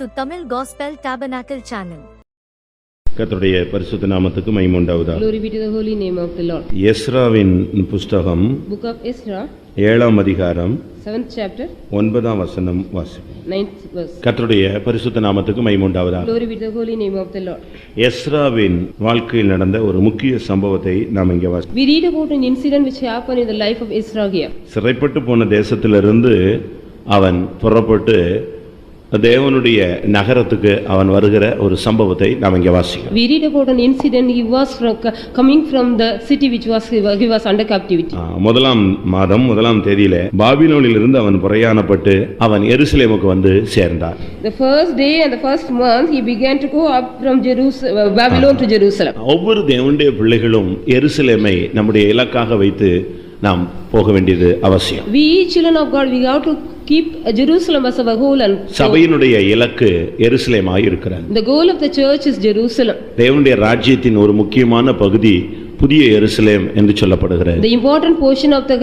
to Tamil Gospel Tabernacle channel. கர்த்தருடைய பரிசுத்த நாமத்துக்கு மகிமை உண்டாவதாக. Glory be to the holy name of the Lord. எஸ்ராவின் புத்தகம் Book of Ezra, 7ஆம் அதிகாரம் 7th chapter, 9ஆம் வசனம் வாசிப்போம். 9th verse. கர்த்தருடைய பரிசுத்த நாமத்துக்கு மகிமை உண்டாவதாக. Glory be to the holy name of the Lord. எஸ்ராவின் வாழ்க்கையில் நடந்த ஒரு முக்கிய சம்பவத்தை நாம் இங்கே வாசிப்போம். We read about an incident which happened in the life of Ezra here. சிறைப்பட்டு போன தேசத்திலிருந்து அவன் புறப்பட்டு தேவனுடைய நகரத்துக்கு அவன் வருகிற ஒரு சம்பவத்தை நாம் இங்கே வாசிக்கிறோம். We read about an incident. He was coming from the city which he was under captivity. முதலாம் மாதம் 1ஆம் தேதியிலே பாபிலோனிலிருந்து அவன் பிரயாணப்பட்டு அவன் எருசலேமுக்கு வந்து சேர்ந்தார். The first day and the first month he began to go up from Babylon to Jerusalem. ஒவ்வொரு தேவனுடைய பிள்ளைகளும் எருசலேமை நம்முடைய இலக்காக வைத்து நாம் போக வேண்டியது அவசியம். We children of God, we have to keep Jerusalem as our goal and சபையினுடைய இலக்கு எருசலேமாய் இருக்கிறது. the goal of the church is Jerusalem. தேவனுடைய ராஜ்யத்தின் ஒரு முக்கியமான பகுதி புதிய எருசலேம் என்று சொல்லப்படுகிறது. The important portion of the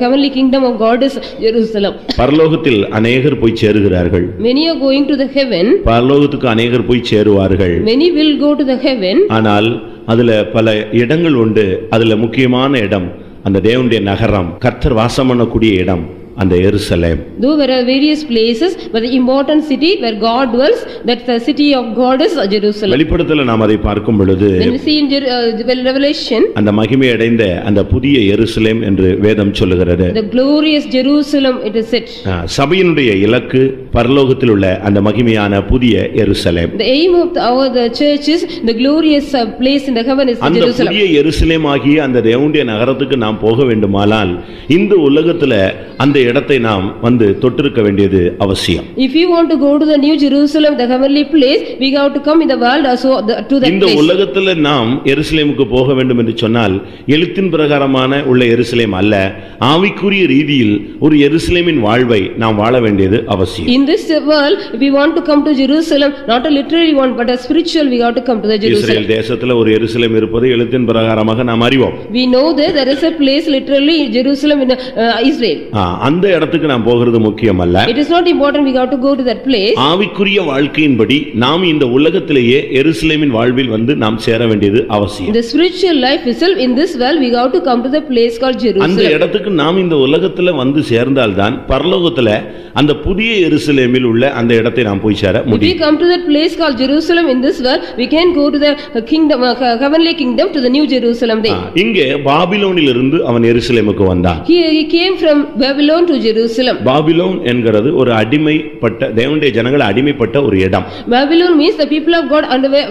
heavenly kingdom of God is Jerusalem. பரலோகத்தில் அநேகர் போய் சேருகிறார்கள். Many are going to the heaven. பரலோகத்துக்கு அநேகர் போய் சேருவார்கள். Many will go to the heaven. ஆனால் அதுல பல இடங்கள் உண்டு. அதுல முக்கியமான இடம் அந்த தேவனுடைய நகரம், கர்த்தர் வாசம் பண்ணக்கூடிய இடம் அந்த எருசலேம். Though there are various places, but the important city where God dwells, that the city of God is Jerusalem. வெளிப்படுத்தல நாம் அதை பார்க்கும் பொழுது When we see in Revelation, அந்த மகிமை அடைந்த அந்த புதிய எருசலேம் என்று வேதம் சொல்லுகிறது. the glorious Jerusalem it is said. சபையினுடைய இலக்கு பரலோகத்தில் உள்ள அந்த மகிமையான புதிய எருசலேம். The aim of the church is the glorious place in the heaven is அந்த Jerusalem. புதிய எருசலேம் ஆகிய அந்த தேவனுடைய நகரத்துக்கு நாம் போக வேண்டுமானால் இந்த உலகத்துல அந்த இடத்தை நாம் வந்து தொட்டிருக்க வேண்டியது அவசியம். If you want to go to the new Jerusalem, the heavenly place, we have to come in the world also to that இந்த place. உலகத்துல நாம் எருசலேமுக்கு போக வேண்டும் என்று சொன்னால் எழுத்தின் பிரகாரமான உள்ள எருசலேம் அல்ல, ஆவிக்குரிய ரீதியில் ஒரு எருசலேமின் வாழ்வை நாம் வாழ வேண்டியது அவசியம். In this world, if we want to come to Jerusalem, not a literary one but a spiritual, we have to come to the Jerusalem. Israel தேசத்துல ஒரு எருசலேம் இருப்பது எழுத்தின் பிரகாரமாக நாம் அறிவோம். We know that there is a place literally Jerusalem in Israel. அந்த இடத்துக்கு நாம் போகிறது முக்கியம் அல்ல. It is not important we have to go to that place. ஆவிக்குரிய வாழ்க்கையின்படி நாம் இந்த உலகத்திலேயே எருசலேமின் வாழ்வில் வந்து நாம் சேர வேண்டியது அவசியம். The spiritual life itself in this world we have to come to the place called Jerusalem. அந்த இடத்துக்கு நாம் இந்த உலகத்துல வந்து சேர்ந்தால்தான் பரலோகத்துல அந்த புதிய எருசலேமில் உள்ள அந்த இடத்தை நாம் போய் சேர முடியும். If we come to that place called Jerusalem in this world, we can go to the kingdom, heavenly kingdom, to the new Jerusalem there. இங்கே பாபிலோனிலிருந்து அவன் எருசலேமுக்கு வந்தான். He came from Babylon to Jerusalem. Babylon என்கிறது ஒரு அடிமைப்பட்ட தேவனுடைய ஜனங்கள் அடிமைப்பட்ட ஒரு இடம். Babylon means the people of God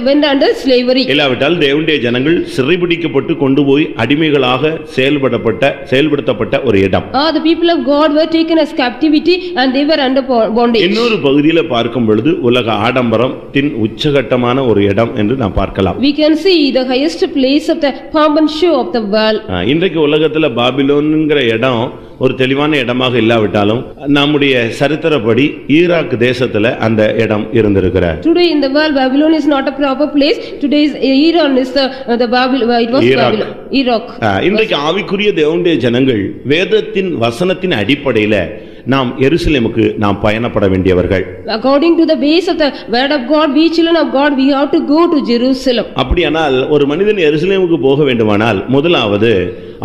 went under slavery. இல்லாவிட்டால் தேவனுடைய ஜனங்கள் சிறைபிடிக்கப்பட்டு கொண்டு போய் அடிமைகளாக செயல்படுத்தப்பட்ட ஒரு இடம். The people of God were taken as captivity and they were under bondage. இன்னொரு பகுதியில பார்க்கும் பொழுது உலக ஆடம்பரத்தின் உச்சகட்டமான ஒரு இடம் என்று நாம் பார்க்கலாம். We can see the highest place of the pomp and show of the world. இன்றைக்கு உலகத்துல பாபிலோன்ங்கிற இடம் ஒரு தெளிவான இடமாக இல்லாவிட்டாலும் நம்முடைய சரித்திரப்படி ஈராக் தேசத்துல அந்த இடம் இருந்திருக்கிறார். Today in the world Babylon is not a proper place. Today is Iran is the Babylon, it was Babylon, Iraq. இன்றைக்கு ஆவிக்குரிய தேவனுடைய ஜனங்கள் வேதத்தின் வசனத்தின் அடிப்படையில நாம் எருசலேமுக்கு நாம் பயணப்பட வேண்டியவர்கள். According to the base of the word of God, we children of God, we have to go to Jerusalem. அப்படியானால் ஒரு மனிதன் எருசலேமுக்கு போக வேண்டுமானால் முதலாவது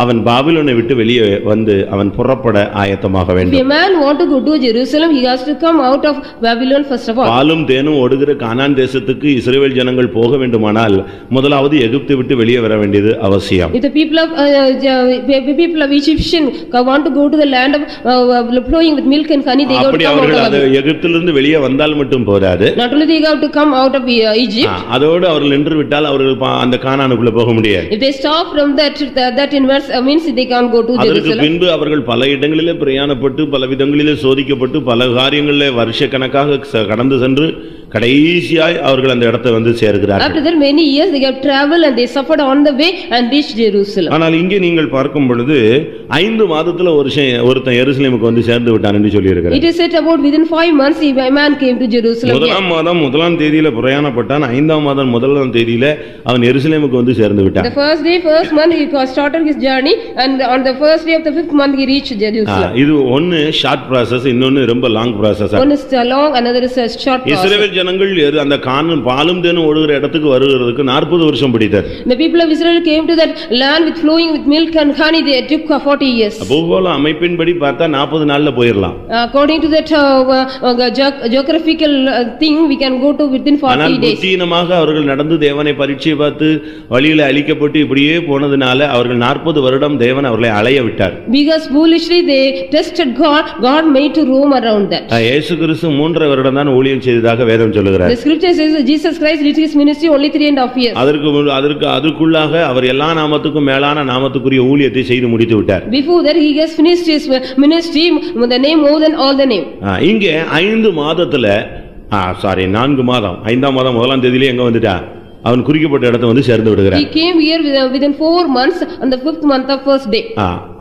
அவன் பாபிலோனை விட்டு வெளியே வந்து அவன் புறப்பட ஆயத்தமாக வேண்டும். If a man want to go to Jerusalem, he has to come out of Babylon first of all. பாலும் தேனும் ஓடுகிற கானான் தேசத்துக்கு இஸ்ரவேல் ஜனங்கள் போக வேண்டுமானால் முதலாவது எகிப்தை விட்டு வெளியே வர வேண்டியது அவசியம். If the people of Egyptian want to go to the land of flowing with milk and honey, they have to come out of எகிப்திலிருந்து வெளியே வந்தால் மட்டும் போதாது. Not only they have to come out of Egypt. அதோடு அவர்கள் நின்று விட்டால் அவர்கள் அந்த கானானுக்குள்ள போக முடியாது. If they stop from that inverse means they can't go to அதற்கு Jerusalem. பின்பு அவர்கள் பல இடங்களிலே பிரயாணப்பட்டு பல விதங்களிலே சோதிக்கப்பட்டு பல காரியங்களிலே வருஷக்கணக்காக கடந்து சென்று கடைசியாய் அவர்கள் அந்த இடத்தை வந்து சேர்கிறார்கள். After that many years they have traveled and they suffered on the way and reached Jerusalem. ஆனால் இங்கே நீங்கள் பார்க்கும் பொழுது 5 மாதத்துல ஒருத்தன் எருசலேமுக்கு வந்து சேர்ந்து விட்டான் என்று சொல்லி இருக்கிறார். It is said about within 5 months a man came to Jerusalem. முதலாம் மாதம் 1ஆம் தேதியில பிரயாணப்பட்டான். 5ஆம் மாதம் 1ஆம் தேதியில அவன் எருசலேமுக்கு வந்து சேர்ந்து விட்டான். The first day first month he started his journey and on the first day of the 5th month he reached Jerusalem. இது ஒன்னு ஷார்ட் process, இன்னொன்னு ரொம்ப long process. One is long, another is a short process. இஸ்ரவேல் ஜனங்கள் அந்த கானான் பாலும் தேனும் ஓடுகிற இடத்துக்கு வருகிறதுக்கு 40 வருஷம் பிடித்தது. The people of Israel came to that land with flowing with milk and honey. They took 40 years. பூகோள அமைப்பின்படி பார்த்தா 40 நாள்ல போயிரலாம். According to that geographical thing we can go to within 40 days. ஆனால் புத்தியினமாக அவர்கள் நடந்து தேவனை பரீட்சை பார்த்து வழியில அழிக்கப்பட்டு இப்படியே போனதுனால அவர்கள் 40 வருடம் தேவன் அவர்களை அலைய விட்டார். Because foolishly they tested God made to roam around that. இயேசு கிறிஸ்து 3 வருடம் தான் ஊழியம் செய்ததாக வேதம் சொல்லுகிறது. The scripture says that Jesus Christ did his ministry only 3.5 years. அதற்குள்ளாக அவர் எல்லா நாமத்துக்கும் மேலான நாமத்துக்குரிய ஊழியத்தை செய்து முடித்து விட்டார். Before that he has finished his ministry with the name more than all the name. இங்கே 5 மாதத்துல 4 மாதம் 5ஆம் மாதம் 1ஆம் தேதியிலே எங்க வந்துட்டா அவன் குறிக்கப்பட்ட இடத்தை வந்து சேர்ந்து விடுகிறான். He came here within 4 months on the 5th month of first day.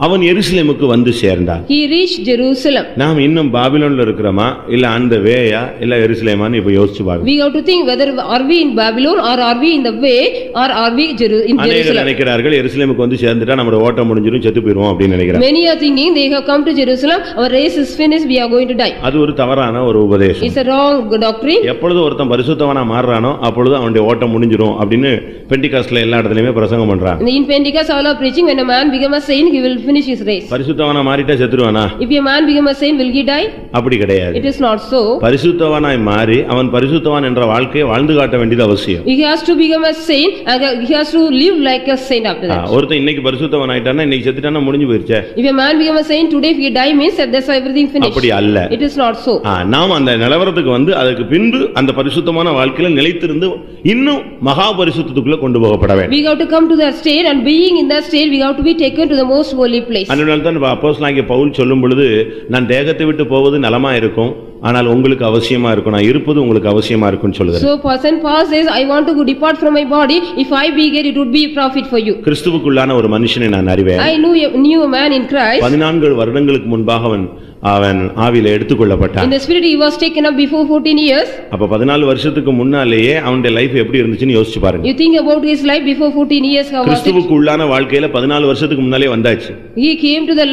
அவன் எருசலேமுக்கு வந்து சேர்ந்தான். He reached Jerusalem. நாம் இன்னும் பாபிலோன்ல இருக்கிறோமா இல்ல அந்த வேயா இல்ல எருசலேமான்னு இப்ப யோசிச்சு பாருங்க. We have to think whether are we in Babylon or are we in the way or are we in Jerusalem. அநேகர் நினைக்கிறார்கள் எருசலேமுக்கு வந்து சேர்ந்துட்டா நம்ம ஓட்டம் முடிஞ்சிரும் செத்து போயிடுவோம் அப்படி நினைக்கிறாங்க. Many are thinking they have come to Jerusalem, our race is finished, we are going to die. அது ஒரு தவறான ஒரு உபதேசம். It's a wrong doctrine. எப்பொழுது ஒருத்தன் பரிசுத்தவனா மாறுறானோ அப்பொழுது அவனுடைய ஓட்டம் முடிஞ்சிரும் அப்படினு பெண்டிகாஸ்ட்ல எல்லா இடத்துலயுமே பிரசங்கம் பண்றாங்க. In Pentecost all are preaching when a man become a saint he will finish his race. பரிசுத்தவனா மாறிட்டா செத்துருவானா? If a man become a saint will he die? அப்படி கிடையாது. It is not so. பரிசுத்தவனாய் மாறி அவன் பரிசுத்தவான் என்ற வாழ்க்கையை வாழ்ந்து காட்ட வேண்டியது அவசியம். He has to become a saint and he has to live like a saint after that. ஒருத்தன் இன்னைக்கு பரிசுத்தவன் ஆயிட்டானா இன்னைக்கு செத்துட்டானா முடிஞ்சு போயிருச்சே. If a man become a saint today if he die means that that's everything finished. அப்படி அல்ல. It is not so. நாம் அந்த நிலவரத்துக்கு வந்து அதுக்கு பின்பு அந்த பரிசுத்தமான வாழ்க்கையில நிலைத்திருந்து இன்னும் மகா பரிசுத்தத்துக்குள்ள கொண்டு போகப்பட வேண்டும். We have to come to that state and being in that state we have to be taken to the most holy place. அதனால தான் அப்போஸ்தலனாகிய பவுல் சொல்லும் பொழுது நான் தேகத்தை விட்டு போவது நலமா இருக்கும் ஆனால் உங்களுக்கு அவசியமா இருக்கும் நான் இருப்பது உங்களுக்கு அவசியமா இருக்கும்னு சொல்றாரு. So Paul says I want to depart from my body, if I be here it would be a profit for you. கிறிஸ்துவுக்குள்ளான ஒரு மனுஷனை நான் அறிவேன். I knew a man in Christ. 14 வருடங்களுக்கு முன்பாக அவன் ஆவியில எடுத்துக்கொள்ளப்பட்டான். In the spirit he was taken up before 14 years. அப்ப 14 வருஷத்துக்கு முன்னாலேயே அவனுடைய லைஃப் எப்படி இருந்துச்சுன்னு யோசிச்சு பாருங்க. You think about his life before 14 years how was it? கிறிஸ்துவுக்குள்ளான வாழ்க்கையில 14 வருஷத்துக்கு முன்னாலே வந்தாச்சு. He came to the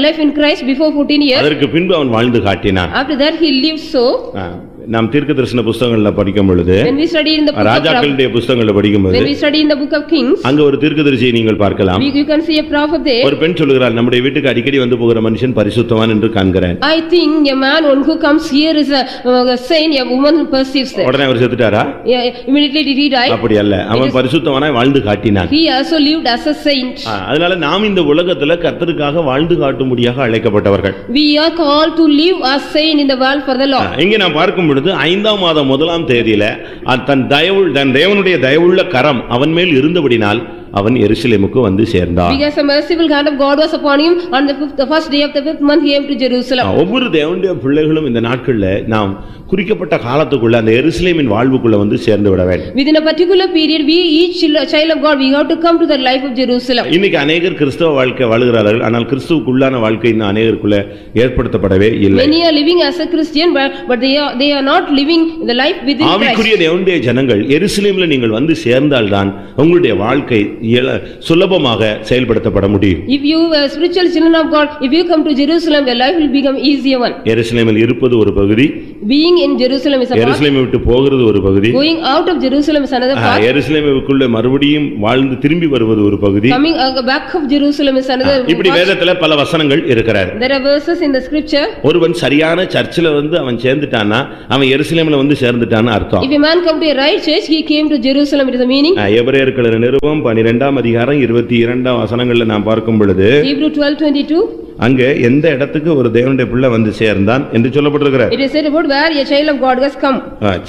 life in Christ before 14 years. அதற்கு பின்பு அவன் வாழ்ந்து காட்டினான். After that he lived so. நாம் தீர்க்கதரிசன புத்தகங்கள்ல படிக்கும் பொழுது when we study in the book ராஜாக்களுடைய புத்தகங்கள்ல படிக்கும்போது when we study in the book of Kings அங்க ஒரு தீர்க்கதரிசியை நீங்கள் பார்க்கலாம். you can see a prophet there. ஒரு பெண் சொல்லுகிறாள் நம்முடைய வீட்டுக்கு அடிக்கடி வந்து போகிற மனுஷன் பரிசுத்தவான் என்று காண்கிறேன். I think a man who comes here is a saint, a woman who perceives that. உடனே அவர் செத்துட்டாரா? Immediately did he die? அப்படி அல்ல, அவன் பரிசுத்தவானாய் வாழ்ந்து காட்டினான். He also lived as a saint. அதனால நாம் இந்த உலகத்துல கர்த்தருக்காக வாழ்ந்து காட்டும்படியாக அழைக்கப்பட்டவர்கள். We are called to live as saint in the world for the Lord. இங்கே நாம் பார்க்கும் பொழுது 5ஆம் மாதம் 1ஆம் தேதியில தன் தேவனுடைய தயவுள்ள கரம் அவன் மேல் இருந்தபடினால் அவன் எருசலேமுக்கு வந்து சேர்ந்தான். Because a merciful hand of God was upon him on the first day of the 5th month he came to Jerusalem. ஒவ்வொரு தேவனுடைய பிள்ளைகளும் இந்த நாட்கள்ல நாம் குறிக்கப்பட்ட காலத்துக்குள்ள அந்த எருசலேமின் வாழ்வுக்குள்ள வந்து சேர்ந்து விட வேண்டும். Within a particular period we each child of God we have to come to the life of Jerusalem. இன்னைக்கு अनेகர் கிறிஸ்தவ வாழ்க்கை வாழுகிறார்கள், ஆனால் கிறிஸ்துவுக்குள்ளான வாழ்க்கை இன்னும் अनेகருக்குள்ள ஏற்படுத்தப்படவே இல்லை. Many are living as a Christian but they are not living the life within Christ. ஆவிக்குரிய தேவனுடைய ஜனங்கள் எருசலேமில் நீங்கள் வந்து சேர்ந்தால்தான் உங்களுடைய வாழ்க்கை சுலபமாக செயல்படுத்தப்பட முடியும். If you are spiritual children of God, if you come to Jerusalem your life will become easier one. எருசலேமில் இருப்பது ஒரு பகுதி, being in Jerusalem is a part, எருசலேமை விட்டு போகிறது ஒரு பகுதி, going out of Jerusalem is another part, எருசலேமுக்குள்ள மறுபடியும் வாழ்ந்து திரும்பி வருவது ஒரு பகுதி, coming back of Jerusalem is another part. இப்படி வேதத்துல பல வசனங்கள் இருக்கிறது. There are verses in the scripture. ஒருவன் சரியான சர்ச்சில் வந்து அவன் சேர்ந்துட்டானா அவன் எருசலேமில் வந்து சேர்ந்துட்டான்னு அர்த்தம். If a man come to a right church he came to Jerusalem, it is a meaning. எபிரேயர் நிருபம் 12ஆம் அதிகாரம் 22ஆம் வசனங்கள்ல நாம் பார்க்கும் பொழுது Hebrew 12:22. அங்க எந்த இடத்துக்கு ஒரு தேவனுடைய பிள்ளை வந்து சேர்ந்தான் என்று சொல்லப்பட்டிருக்கிறார். It is said about where a child of God has come.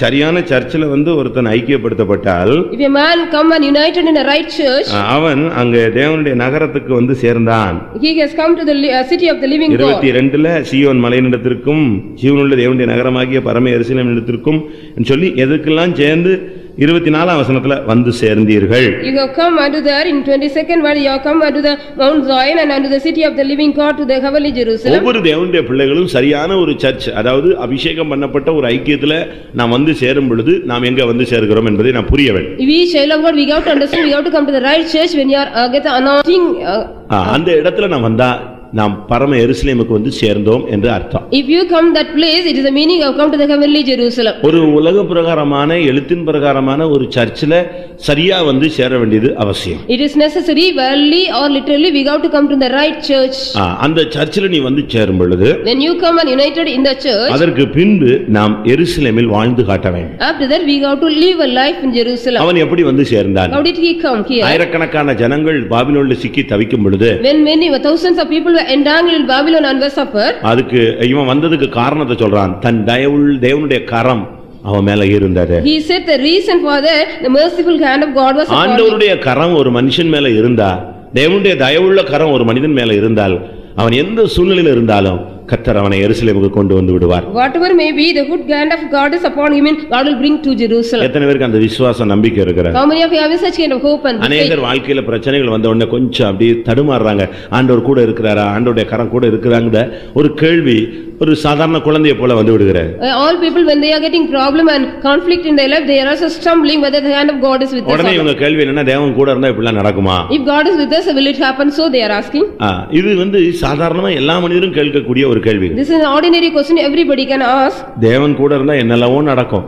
சரியான சர்ச்சில் வந்து ஒருத்தன் ஐக்கியப்படுத்தப்பட்டால், If a man come and united in a right church, அவன் அங்க தேவனுடைய நகரத்துக்கு வந்து சேர்ந்தான். he has come to the city of the living God. 22ல சீயோன் மலையினிடத்திற்கும் ஜீவனுள்ள தேவனுடைய நகரமாகிய பரம எருசலேம் இடத்திற்கும் சொல்லி எதுக்கெல்லாம் சேர்ந்து 24ஆம் வசனத்துல வந்து சேர்ந்தீர்கள். You have come unto there in 22nd where you have come unto the Mount Zion and unto the city of the living God to the heavenly Jerusalem. ஒவ்வொரு தேவனுடைய பிள்ளைகளும் சரியான ஒரு சர்ச், அதாவது அபிஷேகம் பண்ணப்பட்ட ஒரு ஐக்கியத்துல நாம் வந்து சேரும் பொழுது நாம் எங்க வந்து சேர்கிறோம் என்பதை நான் புரிய வேண்டும். We child of God, we have to understand, we have to come to the right church when you are get the anointing. அந்த இடத்துல நாம் வந்தா நாம் பரம எருசலேமுக்கு வந்து சேர்ந்தோம் என்று அர்த்தம். If you come that place, it is the meaning of come to the heavenly Jerusalem. ஒரு உலக பிரகாரமான எழுத்தின் பிரகாரமான ஒரு சர்ச்சில் சரியா வந்து சேர வேண்டியது அவசியம். It is necessary, verily or literally, we have to come to the right church. அந்த சர்ச்சில் நீ வந்து சேரும் பொழுது, when you come and united in the church, அதற்கு பின்பு நாம் எருசலேமில் வாழ்ந்து காட்ட வேண்டும். after that we have to live a life in Jerusalem. அவன் எப்படி வந்து சேர்ந்தான்? How did he come here? ஆயிரக்கணக்கான ஜனங்கள் பாபிலோனில் சிக்கி தவிக்கும் பொழுது, when many thousands of people were entangled in Babylon and were suffered, அதுக்கு இவன் வந்ததுக்கு காரணத்தை சொல்றான். தன் தேவனுடைய கரம் அவன் மேல இருந்தது. he said the reason for that, the merciful hand of God was upon him. ஆண்டவருடைய கரம் ஒரு மனுஷன் மேல இருந்தா, தேவனுடைய தயவுள்ள கரம் ஒரு மனிதன் மேல இருந்தால், அவன் எந்த சூழ்நிலையில இருந்தாலும் கர்த்தர் அவனை எருசலேமுக்கு கொண்டு வந்து விடுவார். whatever may be, the good hand of God is upon him and God will bring to Jerusalem. எத்தனை பேருக்கு அந்த விசுவாச நம்பிக்கை இருக்கிறது? how many of you have such kind of hope and faith? அநேகர் வாழ்க்கையில பிரச்சனைகள் வந்த உடனே கொஞ்சம் அப்படி தடுமாறுறாங்க. ஆண்டவர் கூட இருக்கிறாரா, ஆண்டவருடைய கரம் கூட இருக்குதாங்க ஒரு கேள்வி ஒரு சாதாரண குழந்தையை போல வந்து விடுகிறார். all people when they are getting problem and conflict in their life, they are also stumbling whether the hand of God is with us. உடனே இவங்க கேள்வி என்னன்னா, தேவன் கூட இருந்தா இப்படி நடக்குமா? if God is with us, will it happen? So they are asking. இது வந்து சாதாரணமா எல்லா மனிதரும் கேட்கக்கூடிய ஒரு கேள்வி. this is an ordinary question everybody can ask. தேவன் கூட இருந்தா என்னெல்லாம் நடக்கும்?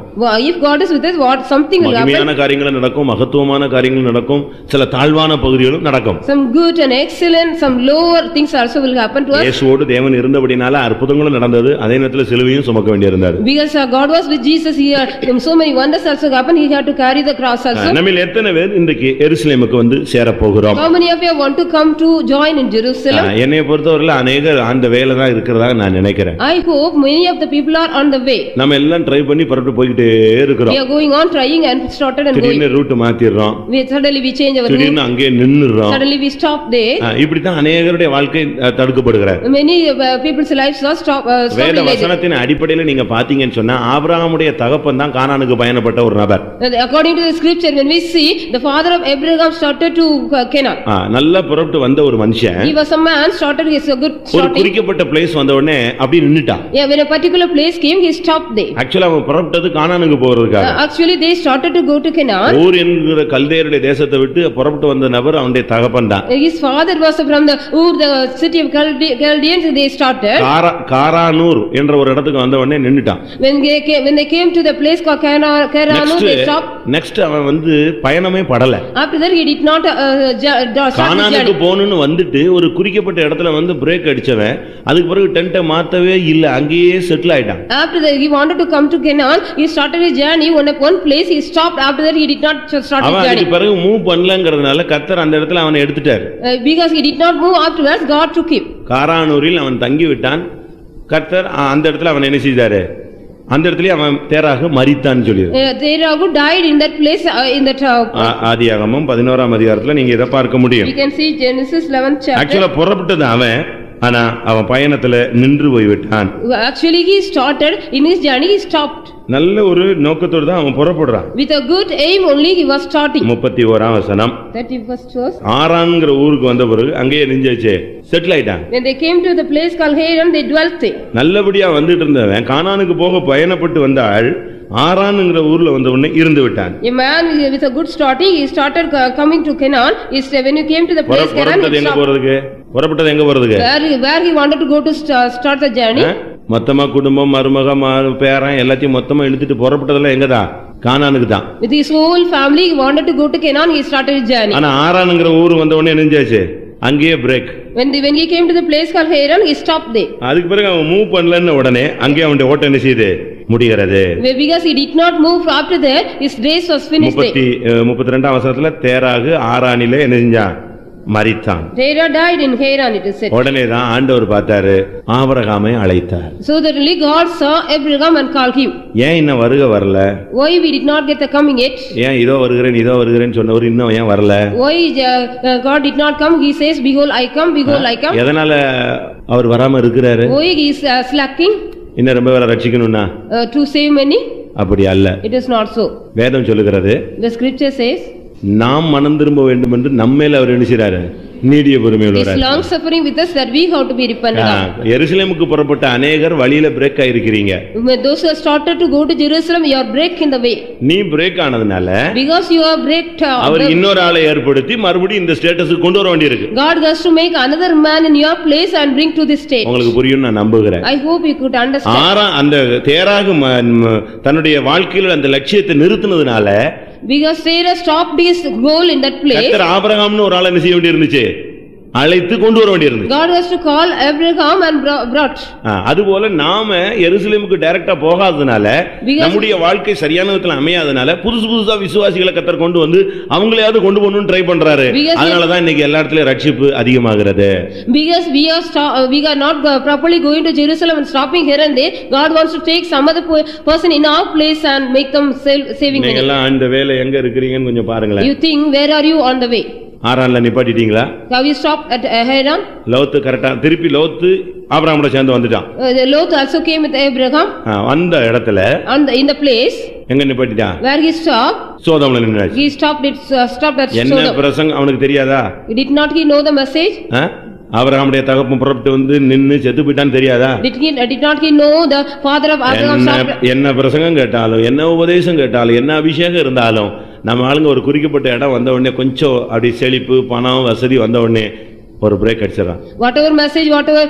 if God is with us, what something will happen? மகிமையான காரியங்கள் நடக்கும், மகத்துவமான காரியங்கள் நடக்கும், சில தாழ்வான பகுதிகளும் நடக்கும். some good and excellent, some lower things also will happen to us. இயேசுவோடு தேவன் இருந்தபடினால அற்புதங்களும் நடந்தது, அதே நேரத்தில் சிலுவையும் சுமக்க வேண்டியிருந்தது. because God was with Jesus here, so many wonders also happened, he had to carry the cross also. நம்மில் எத்தனை பேர் இன்றைக்கு எருசலேமுக்கு வந்து சேர போகிறோம்? how many of you want to come to join in Jerusalem? என்னைய பொறுத்தவரையில அநேகர் அந்த வேலை தான் இருக்கிறதா நான் நினைக்கிறேன். I hope many of the people are on the way. நம்ம எல்லாம் ட்ரை பண்ணி புறப்பட்டு போயிட்டே இருக்கிறோம். we are going on trying and started and going. திடீர்னு root மாத்திடுறோம். suddenly we change our route. திடீர்னு அங்கே நின்னுறோம். suddenly we stop there. இப்படி தான் அநேகருடைய வாழ்க்கை தடுக்கப்படுகிறது. many people's lives are stopping. வேத வசனத்தின் அடிப்படையில் நீங்க பாத்தீங்கன்னு சொன்னா, ஆபிரகாமுடைய தகப்பன் தான் கானானுக்கு பயணப்பட்ட ஒரு நபர். according to the scripture, when we see the father of Abraham started to Canaan. நல்லா புறப்பட்டு வந்த ஒரு மனுஷன், he was a man started his good ஒரு starting. குறிக்கப்பட்ட பிளேஸ் வந்த உடனே அப்படி நின்னுட்டான். when a particular place came, he stopped there. ஆக்சுவலா அவன் புறப்பட்டது கானானுக்கு போறதுக்காக. actually they started to go to Canaan. ஊர் என்கிற கல்தேயருடைய தேசத்தை விட்டு புறப்பட்டு வந்த நபர் அவனுடைய தகப்பன் தான். his father was from the Ur, the city of Chaldeans. they started காரானூர் என்ற ஒரு இடத்துக்கு வந்த உடனே நின்னுட்டான். when they came to the place called Karanur, they stopped. Next அவன் வந்து பயணமே படல. after that he did not start கானானுக்கு போணும்னு வந்துட்டு ஒரு குறிக்கப்பட்ட இடத்துல வந்து பிரேக் அடிச்சவன் அதுக்கு பிறகு டென்ட்டை மாத்தவே இல்ல, அங்கேயே செட்டில் ஆயிட்டான். after that he wanted to come to Canaan, he started his journey. one place he stopped, after that he did not start his journey. அதுக்கு பிறகு மூவ் பண்ணலங்கிறதுனால கர்த்தர் அந்த இடத்துல அவனை எடுத்துட்டார். because he did not move afterwards, God took him. காரானூரில் அவன் தங்கி விட்டான். கர்த்தர் அந்த இடத்துல அவன் என்ன செய்தாரு? அந்த இடத்துல அவன் தேராக மரித்தான் சொல்லிரு. Teragu died in that place, in that ஆதியாகமம் 11ஆம் அதிகாரத்துல நீங்க இத பார்க்க முடியும். we can see Genesis 11th chapter. ஆக்சுவலா புறப்பட்டது அவன், ஆனா அவன் பயணத்துல நின்று போய் விட்டான். actually he started in his journey, he stopped. நல்ல ஒரு நோக்கத்தோட தான் அவன் புறப்படுறான். with a good aim only he was starting. 31ஆம் வசனம். 31st verse. ஆரான்ங்கற ஊருக்கு வந்த பிறகு அங்கேயே நிஞ்சாச்சே, செட்டில் ஆயிட்டான். when they came to the place called Haran, they dwelt there. நல்லபடியா வந்துட்டு இருந்தவன் கானானுக்கு போக பயணப்பட்டு வந்தால் ஆரான்ங்கற ஊர்ல வந்த உடனே இருந்து விட்டான். a man with a good starting, he started coming to Canaan. when you came to the place Canaan, புறப்பட்டது எங்க போறதுக்கு? where he wanted to go to start the journey. மொத்தமா குடும்பம், மருமக, பேரன் எல்லாத்தையும் மொத்தமா இழுத்துட்டு புறப்பட்டதெல்லாம் எங்கதான்? கானானுக்கு தான். with his whole family he wanted to go to Canaan, he started his journey. ஆனா ஆரான்ங்கற ஊர் வந்த உடனே நிஞ்சாச்சு, அங்கேயே break. When he came to the place called Haran, he stopped there. அதுக்கு பிறகு அவன் மூவ் பண்ணலன்னு உடனே அங்கே அவனுடைய ஓட்டம் என்ன செய்யுது, முடிகிறது. Because he did not move after that, his race was finished there. 32ஆம் வசனத்துல தேராகு ஆரானிலே என்ன செஞ்சான், மரித்தான். Terah died in Haran, it is said. உடனே தான் ஆண்டவர் பார்த்தாரு, ஆபிரகாமை அழைத்தார். So that really God saw Abraham and called him. ஏன் இன்னும் வருக வரல? Why we did not get the coming yet? ஏன் இதோ வருகிறேன் சொன்னவர் இன்னும் ஏன் வரல? Why God did not come? He says, behold I come, behold I come. எதனால அவர் வராம இருக்கிறாரு? Why he is slacking? இன்னும் ரொம்ப பேரை ரட்சிக்கணும்னா to save many? அப்படி அல்ல. It is not so. வேதம் சொல்லுகிறது, The scripture says, நாம் மனம் திரும்ப வேண்டும் என்று நம்மேல அவர் என்ன செய்றாரு, நீடிய பொறுமையோடு is long suffering with us that we have to be repentant of. எருசலேமுக்கு புறப்பட்ட அநேகர் வழியில break ஆயிருக்கிறீங்க. Those who have started to go to Jerusalem, you are break in the way. நீ பிரேக் ஆனதுனால Because you are breaked. அவர் இன்னொரு ஆளை ஏற்படுத்தி மறுபடியும் இந்த ஸ்டேட்டஸ்க்கு கொண்டு வர வேண்டியிருக்கு. God has to make another man in your place and bring to this state. உங்களுக்கு புரியும் நான் நம்புகிறேன். I hope you could understand. அந்த தேராகு தன்னுடைய வாழ்க்கையில அந்த லட்சியத்தை நிறுத்தினதுனால, because Sarah stopped his goal in that place, கர்த்தர் ஆபிரகாம்னு ஒரு ஆளை என்ன செய்ய வேண்டியிருந்துச்சு, அழைத்து கொண்டு வர வேண்டியிருந்தது. God has to call Abraham and brought. அதுபோல நாம எருசலேமுக்கு டைரக்டா போகாததுனால, நம்முடைய வாழ்க்கை சரியான விதத்துல அமையாதனால புதுசா விசுவாசிகளை கர்த்தர் கொண்டு வந்து அவங்களையாவது கொண்டு போகணும்னு ட்ரை பண்றாரு. அதனாலதான் இன்னைக்கு எல்லா இடத்துலயும் ரட்சிப்பு அதிகமாகிறது. Because we are not properly going to Jerusalem and stopping here and there, God wants to take some other person in our place and make them saving. நீங்க எல்லாம் அந்த வேலை எங்க இருக்கிறீங்கன்னு கொஞ்சம் பாருங்களேன். You think, where are you on the way? ஆரான்ல நிப்பாட்டிட்டீங்களா? Have you stopped at Haran? லோத்து கரெக்ட்டா திருப்பி லோத்து ஆபிரகாமோட சேர்ந்து வந்துட்டான். Lot also came with Abraham. அந்த இடத்துல in the place எங்க நிப்பாட்டிட்டான்? where he stopped, சோதோம்ல நின்னாச்சு. he stopped at என்ன பிரசங்கம் அவனுக்கு தெரியாதா? Did not he know the message? ஆபிரகாமுடைய தகப்பன் புறப்பட்டு வந்து நின்னு செத்து போயிட்டான்னு தெரியாதா? Did not he know the father of Abraham? என்ன பிரசங்கம் கேட்டாலும், என்ன உபதேசம் கேட்டாலும், என்ன அபிஷேகம் இருந்தாலும், நம்ம ஆளுங்க ஒரு குறிக்கப்பட்ட இடம் வந்த உடனே கொஞ்சம் அப்படி செழிப்பு பணம் வசதி வந்த உடனே ஒரு break அடிச்சிடறான். Whatever message, whatever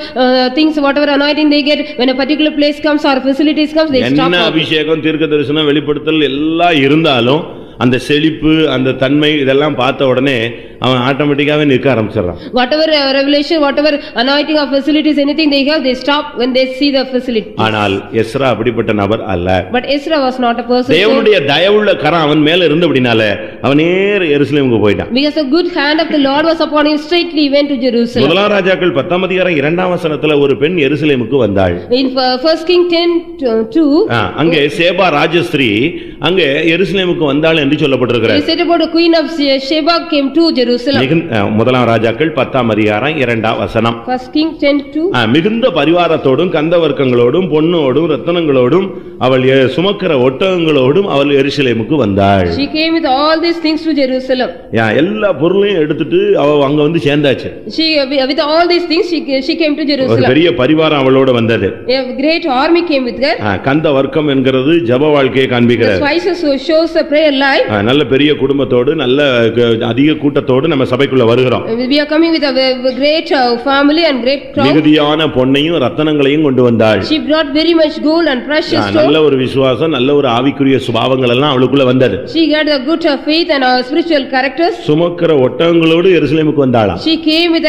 things, whatever anointing they get, when a particular place comes or facilities comes, they stop. என்ன அபிஷேகம், தீர்க்க தரிசனம், வெளிப்படுத்தல் எல்லாம் இருந்தாலும் அந்த செழிப்பு அந்த தன்மை இதெல்லாம் பார்த்த உடனே அவன் ஆட்டோமேட்டிக்காவே நிற்க ஆரம்பிச்சிடறான். Whatever revelation, whatever anointing of facilities, anything they have, they stop when they see the facility. ஆனால் எஸ்ரா அப்படிப்பட்ட நபர் அல்ல. But Ezra was not a person. தேவனுடைய தயவுள்ள கரம் அவன் மேல இருந்தபடினால அவன் நேரா எருசலேமுக்கு போய்ட்டான். Because the good hand of the Lord was upon him, straightly he went to Jerusalem. முதலாம் ராஜாக்கள் 10ஆம் அதிகாரம் 2ஆம் வசனத்துல ஒரு பெண் எருசலேமுக்கு வந்தாள். In 1 King 10:2, அங்கே சேபா ராஜஸ்திரீ அங்கே எருசலேமுக்கு வந்தாள் என்று சொல்லப்பட்டிருக்கிறது. He said about the queen of Sheba came to Jerusalem. முதலாம் ராஜாக்கள் 10ஆம் அதிகாரம் 2ஆம் வசனம். 1 King 10:2, மிகுந்த பரிவாரத்தோடும் கந்தவர்க்கங்களோடும் பொன்னோடும் ரத்தினங்களோடும் அவள் சுமக்கிற ஒட்டகங்களோடும் அவள் எருசலேமுக்கு வந்தாள். She came with all these things to Jerusalem. எல்லா பொருளையும் எடுத்துட்டு அவ அங்க வந்து சேர்ந்தாச்சு. With all these things she came to Jerusalem. ஒரு பெரிய பரிவாரம் அவளோட வந்தது. A great army came with her. கந்தவர்க்கம் என்கிறது ஜெப வாழ்க்கையை காண்பிக்கிறது. The spices shows a prayer life. நல்ல பெரிய குடும்பத்தோடு நல்ல அதிக கூட்டத்தோடு நம்ம சபைக்குள்ள வருகிறோம். We are coming with a great family and great crowd. மிகுதியான பொன்னையும் ரத்தினங்களையும் கொண்டு வந்தாள். She brought very much gold and precious stones. நல்ல ஒரு விசுவாசம், நல்ல ஒரு ஆவிக்குரிய சுபாவங்கள் எல்லாம் அவளுக்குள்ள வந்தது. She got a good faith and spiritual characters. சுமக்கிற ஒட்டகங்களோடு எருசலேமுக்கு வந்தாளாம். She came with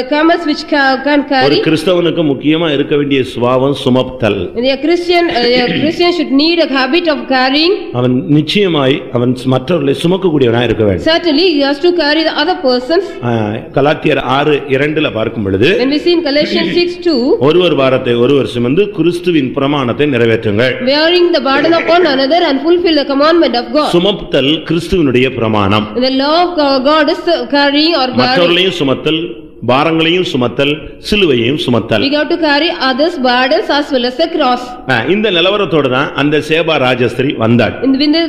the camels which can carry. ஒரு கிறிஸ்தவனுக்கு முக்கியமா இருக்க வேண்டிய சுபாவம் சுமத்தல். A Christian should need a habit of carrying. அவன் நிச்சயமாய் அவன் மற்றவர்களை சுமக்கக்கூடியவனாய் இருக்க வேண்டும். Certainly he has to carry the other persons. கலாத்தியர் 6:2ல பார்க்கும் பொழுது, when we see in Galatians 6:2, ஒருவர் பாரத்தை ஒருவர் சுமந்து கிறிஸ்துவின் பிரமாணத்தை நிறைவேற்றுங்கள். bearing the burden upon another and fulfill the commandment of God. சுமத்தல் கிறிஸ்துவினுடைய பிரமாணம். The law of God is carrying or மற்றவர்களையும் சுமத்தல், பாரங்களையும் சுமத்தல், சிலுவையையும் சுமத்தல். We got to carry others burdens as well as the cross. இந்த நிலவரத்தோட தான் அந்த சேபா ராஜஸ்திரி வந்தாள்.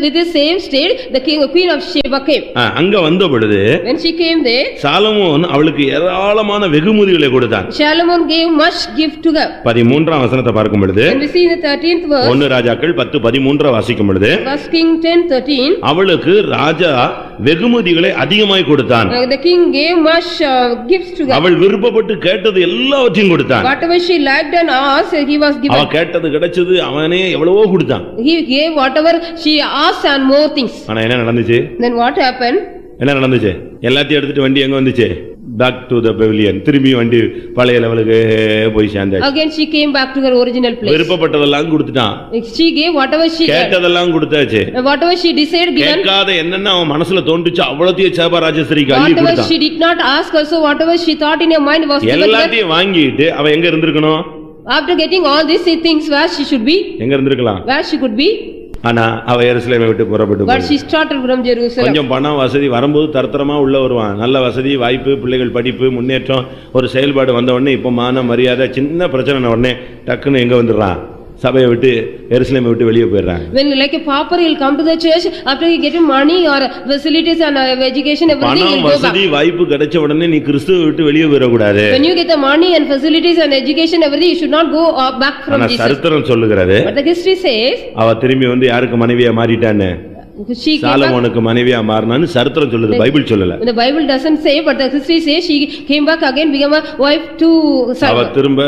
With the same state the queen of Sheba came. அங்க வந்த பொழுது when she came there, Solomon அவளுக்கு ஏராளமான வெகுமதிகளை கொடுத்தான். Solomon gave much gift to her. 13ஆம் வசனத்தை பார்க்கும் பொழுது, when we see in the 13th verse, 1 ராஜாக்கள் 10:13 வாசிக்கும் பொழுது, 1 King 10:13, அவளுக்கு ராஜா வெகுமதிகளை அதிகமாய் கொடுத்தான். the king gave much gifts to her. அவள் விருப்பப்பட்டு கேட்டது எல்லாவற்றையும் கொடுத்தான். whatever she liked and asked, he was given. அவ கேட்டது கிடைச்சது, அவனே எவ்வளவோ கொடுத்தான். he gave whatever she asked and more things. ஆனா என்ன நடந்துச்சு? then what happened? என்ன நடந்துச்சு? எல்லாத்தையும் எடுத்துட்டு வண்டி எங்க வந்துச்சு? back to the pavilion. திரும்பி வண்டி பழைய லெவலுக்கு போய் சேர்ந்தாச்சு. Again she came back to her original place. விருப்பப்பட்டதெல்லாம் கொடுத்துட்டான். She gave whatever she had. கேட்டதெல்லாம் கொடுத்தாச்சு. Whatever she desired given. கேட்காத என்னென்ன அவன் மனசுல தோன்றுச்சு அவ்வளவுத்தையும் சேபா ராஜேஸ்வரிக்கு அள்ளி கொடுத்தான். Whatever she did not ask also, whatever she thought in her mind was given. எல்லாத்தையும் வாங்கிட்டு அவ எங்க இருந்திருக்கணும்? After getting all these things, where she should be? எங்க இருந்திருக்கலாம்? Where she could be? ஆனா அவ எருசலேமை விட்டு புறப்பட்டு But she started from Jerusalem. கொஞ்சம் பணம் வசதி வரும்போது தரத்தரமா உள்ள வருவான். நல்ல வசதி வாய்ப்பு பிள்ளைகள் படிப்பு முன்னேற்றம் ஒரு செயல்பாடு வந்த உடனே இப்ப மான மரியாதை சின்ன பிரச்சனை உடனே டக்குன்னு எங்க வந்துடுறான்? சபையை விட்டு எருசலேமை விட்டு வெளியே போயிடுறாங்க. When like a pauper he'll come to the church after he getting money or facilities and education everything he'll go back. வசதி வாய்ப்பு கிடைச்ச உடனே நீ கிறிஸ்துவை விட்டு வெளியே போயிட கூடாது. When you get the money and facilities and education everything you should not go back from Jesus. சரித்திரம் சொல்லுகிறது. But the history says அவ திரும்பி வந்து யாருக்கு மனைவியா மாறிட்டான்னு சாலமோனுக்கு மனைவியா மாறினான்னு சரித்திரம் சொல்லுது, பைபிள் சொல்லல. The Bible doesn't say, but the history says she came back again became a wife to அவ திரும்ப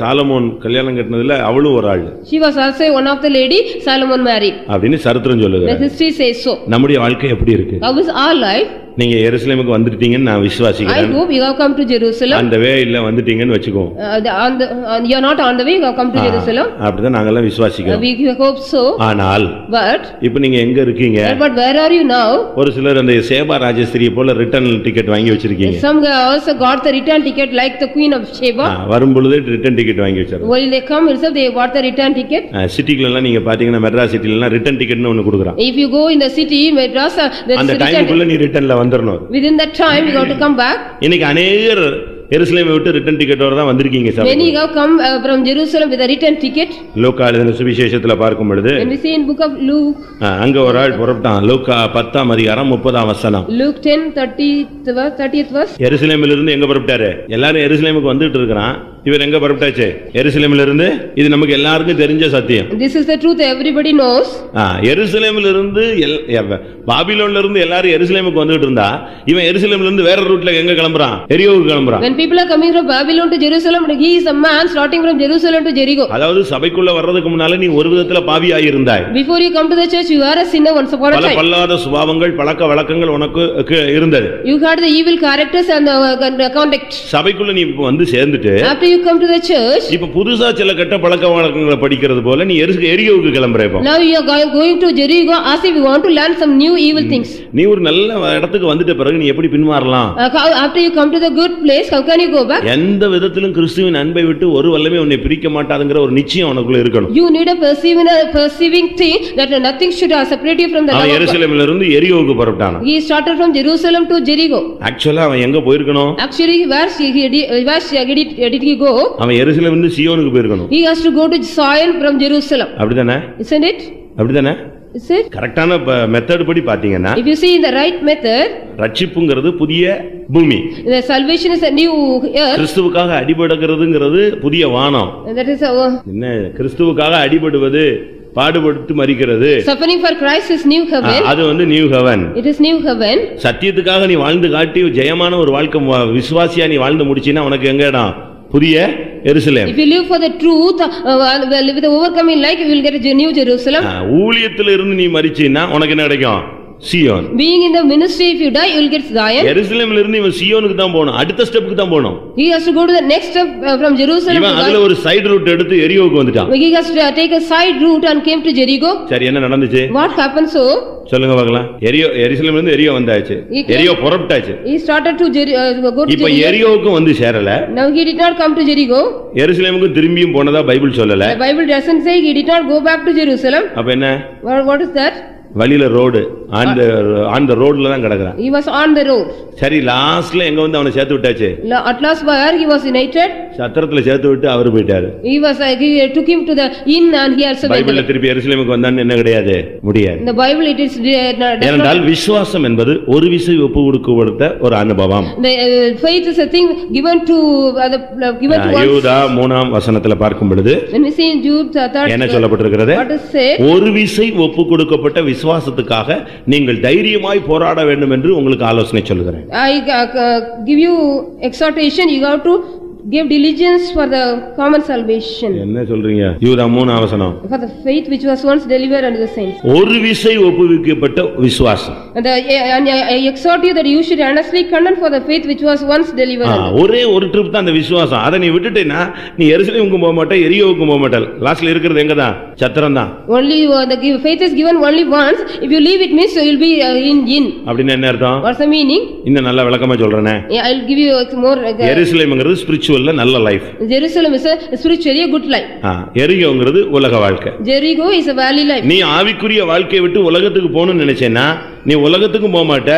சாலமோன் கல்யாணம் கட்டினதுல அவளும் ஒரு ஆள். She was also one of the lady Solomon married. அப்படினு சரித்திரம் சொல்லுது. The history says so. நம்முடைய வாழ்க்கை எப்படி இருக்கு? How is our life? நீங்க எருசலேமுக்கு வந்துட்டீங்கன்னு நான் விசுவாசிக்கிறேன். I hope you have come to Jerusalem. அந்த வேல வந்துட்டீங்கன்னு வெச்சுக்கோ. You are not on the way, you have come to Jerusalem. அப்படிதான் நாங்க எல்லாம் விசுவாசிக்கிறோம். We hope so. ஆனால் but இப்போ நீங்க எங்க இருக்கீங்க? But where are you now? ஒரு சிலர் அந்த சேபா ராஜேஸ்வரியை போல ரிட்டர்ன் டிக்கெட் வாங்கி வச்சிருக்கீங்க. Some also got the return ticket like the queen of Sheba. வரும்பொழுது ரிட்டர்ன் டிக்கெட் வாங்கி வச்சாங்க. While they come itself they bought the return ticket. சிட்டில எல்லாம் நீங்க பாத்தீங்கன்னா மெட்ராஸ் சிட்டில எல்லாம் ரிட்டர்ன் டிக்கெட்னு ஒன்னு கொடுக்கறான். If you go in the city Madras அந்த டைமுக்குள்ள நீ ரிட்டர்ன்ல வந்துறணும். Within that time you have to come back. இன்னைக்கு अनेகர் எருசலேமை விட்டு ரிட்டர்ன் டிக்கெட்டோட தான் வந்திருக்கீங்க sir. When you have come from Jerusalem with a return ticket. லூக்கா எழுதின சுவிசேஷத்துல பார்க்கும் பொழுது When we see in book of Luke அங்க ஒரு ஆள் புறப்பட்டான். லூக்கா 10ஆம் அதிகாரம் 30ஆம் வசனம். Luke 10:30th verse. எருசலேமிலிருந்து இருந்து எங்க புறப்பட்டாரு? எல்லாரும் எருசலேமுக்கு வந்துட்டு இருக்கான். இவர் எங்க புறப்பட்டாச்சு? எருசலேமிலிருந்து இருந்து. இது நமக்கு எல்லாருக்கும் தெரிஞ்ச சத்தியம். This is the truth everybody knows. எருசலேமிலிருந்து இருந்து பாபிலோன்ல இருந்து எல்லாரும் எருசலேமுக்கு வந்துட்டு இருந்தா இவன் எருசலேமிலிருந்து இருந்து வேற ரூட்ல எங்க கிளம்பறான்? எரியோவுக்கு கிளம்பறான். When people are coming from Babylon to Jerusalem, he is a man starting from Jerusalem to Jericho. அதாவது சபைக்குள்ள வர்றதுக்கு முன்னால நீ ஒரு விதத்துல பாவியாய் இருந்தாய். Before you come to the church you are a sinner once upon a time. பல பல்லாத சுபாவங்கள் பழக்க வழக்கங்கள் உனக்கு இருந்தது. You had the evil characters and the conduct. சபைக்குள்ள நீ வந்து சேர்ந்துட்டு after you come to the church இப்ப புதுசா சில கெட்ட பழக்க வழக்கங்களை படிக்கிறது போல நீ எரியோவுக்கு கிளம்பறே இப்போ. Now you are going to Jericho as if you want to learn some new evil things. நீ ஒரு நல்ல இடத்துக்கு வந்துட்ட பிறகு நீ எப்படி பின்மாறலாம்? After you come to the good place how can you go back? எந்த விதத்திலும் கிறிஸ்துவின் அன்பை விட்டு ஒரு வல்லமை உன்னை பிரிக்க மாட்டாதுங்கற ஒரு நிச்சயம் உனக்குள்ள இருக்கணும். You need a perceiving thing that nothing should separate you from the love of God. எருசலேமிலிருந்து இருந்து எரியோவுக்கு புறப்பட்டான். He started from Jerusalem to Jericho. Actually அவன் எங்க போயிருக்கணும்? Actually where did he go? அவன் எருசலேமிலிருந்து இருந்து சியோனுக்கு போயிருக்கணும். He has to go to Zion from Jerusalem. அப்படிதானே? Isn't it? அப்படிதானே? Is it? கரெக்ட்டான மெத்தட் படி பாத்தீங்கன்னா if you see in the right method ரட்சிப்புங்கிறது புதிய பூமி. the salvation is a new earth. கிறிஸ்துவுக்காக அடிபடுகிறதுங்கிறது புதிய வானம். that is என்ன கிறிஸ்துவுக்காக அடிபடுவது பாடுபட்டு மரிக்கிறது. suffering for Christ is new heaven. அது வந்து new heaven. it is new heaven. சத்தியத்துக்காக நீ வாழ்ந்து காட்டி ஜெயமான ஒரு வாழ்க்கை விசுவாசியா நீ வாழ்ந்து முடிச்சினா உனக்கு எங்க இடம்? புதிய எருசலேம். if you live for the truth with the overcoming like you will get a new Jerusalem. ஊழியத்துல இருந்து நீ மரிச்சினா உனக்கு என்ன கிடைக்கும்? Zion. being in the ministry if you die you will get Zion. எருசலேமில் இருந்து இவன் சியோனுக்கு தான் போணும். அடுத்த ஸ்டெப்புக்கு தான் போணும். he has to go to the next step from Jerusalem. இவன் அதுல ஒரு சைடு ரூட் எடுத்து எரியோவுக்கு வந்துட்டான். he has to take a side route and came to Jericho. சரி என்ன நடந்துச்சு? what happened so? சொல்லுங்க பார்க்கலாம். எருசலேமில் இருந்து எரியோ வந்தாச்சு. எரியோ புறப்பட்டாச்சு. he started to go to Jericho. இப்போ எரியோவுக்கு வந்து சேரல. now he did not come to Jericho. எருசலேமுக்கு திரும்பியும் போனதா பைபிள் சொல்லல. the Bible doesn't say he did not go back to Jerusalem. அப்ப என்ன? what is that? வழியில ரோடு ஆன் த ரோட்ல தான் கிடக்குறான். he was on the road. சரி லாஸ்ட்ல எங்க வந்து அவனை சேர்த்து விட்டாச்சு? at last where he was united. சத்திரத்துல சேர்த்து விட்டு அவர் போயிட்டாரு. he took him to the inn and he also பைபிள்ல திருப்பி எருசலேமுக்கு வந்தான்னு என்ன கிடையாது? முடியாது. the Bible it is ஏனென்றால் விசுவாசம் என்பது ஒரு விசை ஒப்பு கொடுக்கப்பட்ட ஒரு அனுபவம். the faith is a thing given to யூதா 3ஆம் வசனத்துல பார்க்கும் பொழுது when we see in Jude 3rd என்ன சொல்லப்பட்டிருக்கிறது? what is said? ஒரு விசை ஒப்பு கொடுக்கப்பட்ட விசுவாசத்துக்காக நீங்கள் தைரியமாய் போராட வேண்டும் என்று உங்களுக்கு ஆலோசனை சொல்கிறேன். I give you exhortation you have to Give diligence for the common salvation. என்ன சொல்றீங்க? யூதா 3 வசனம். For the faith which was once delivered unto the saints. ஒரு விசை ஒப்புவிக்கப்பட்ட விசுவாசம். And I exhort you that you should earnestly contend for the faith which was once delivered. ஒரே ஒரு trip தான் அந்த விசுவாசம். அத நீ விட்டுட்டேனா நீ எருசலேமுக்கு போக மாட்டே, எரியோவுக்கு போக மாட்டே. லாஸ்ட்ல இருக்கிறது எங்க தான்? சத்திரம் தான். Only the faith is given only once. If you leave it means you will be in. அப்படினா என்ன அர்த்தம்? What's the meaning? இன்னும் நல்ல விளக்கமா சொல்றேனே. I will give you more. எருசலேம்ங்கிறது ஸ்பிரிச்சுவல்ல நல்ல life. Jerusalem is a spiritually good life. எரியோங்கிறது உலக வாழ்க்கை. Jericho is a valley life. நீ ஆவிக்குரிய வாழ்க்கையை விட்டு உலகத்துக்கு போகணும்னு நினைச்சேன்னா நீ உலகத்துக்கும் போக மாட்ட,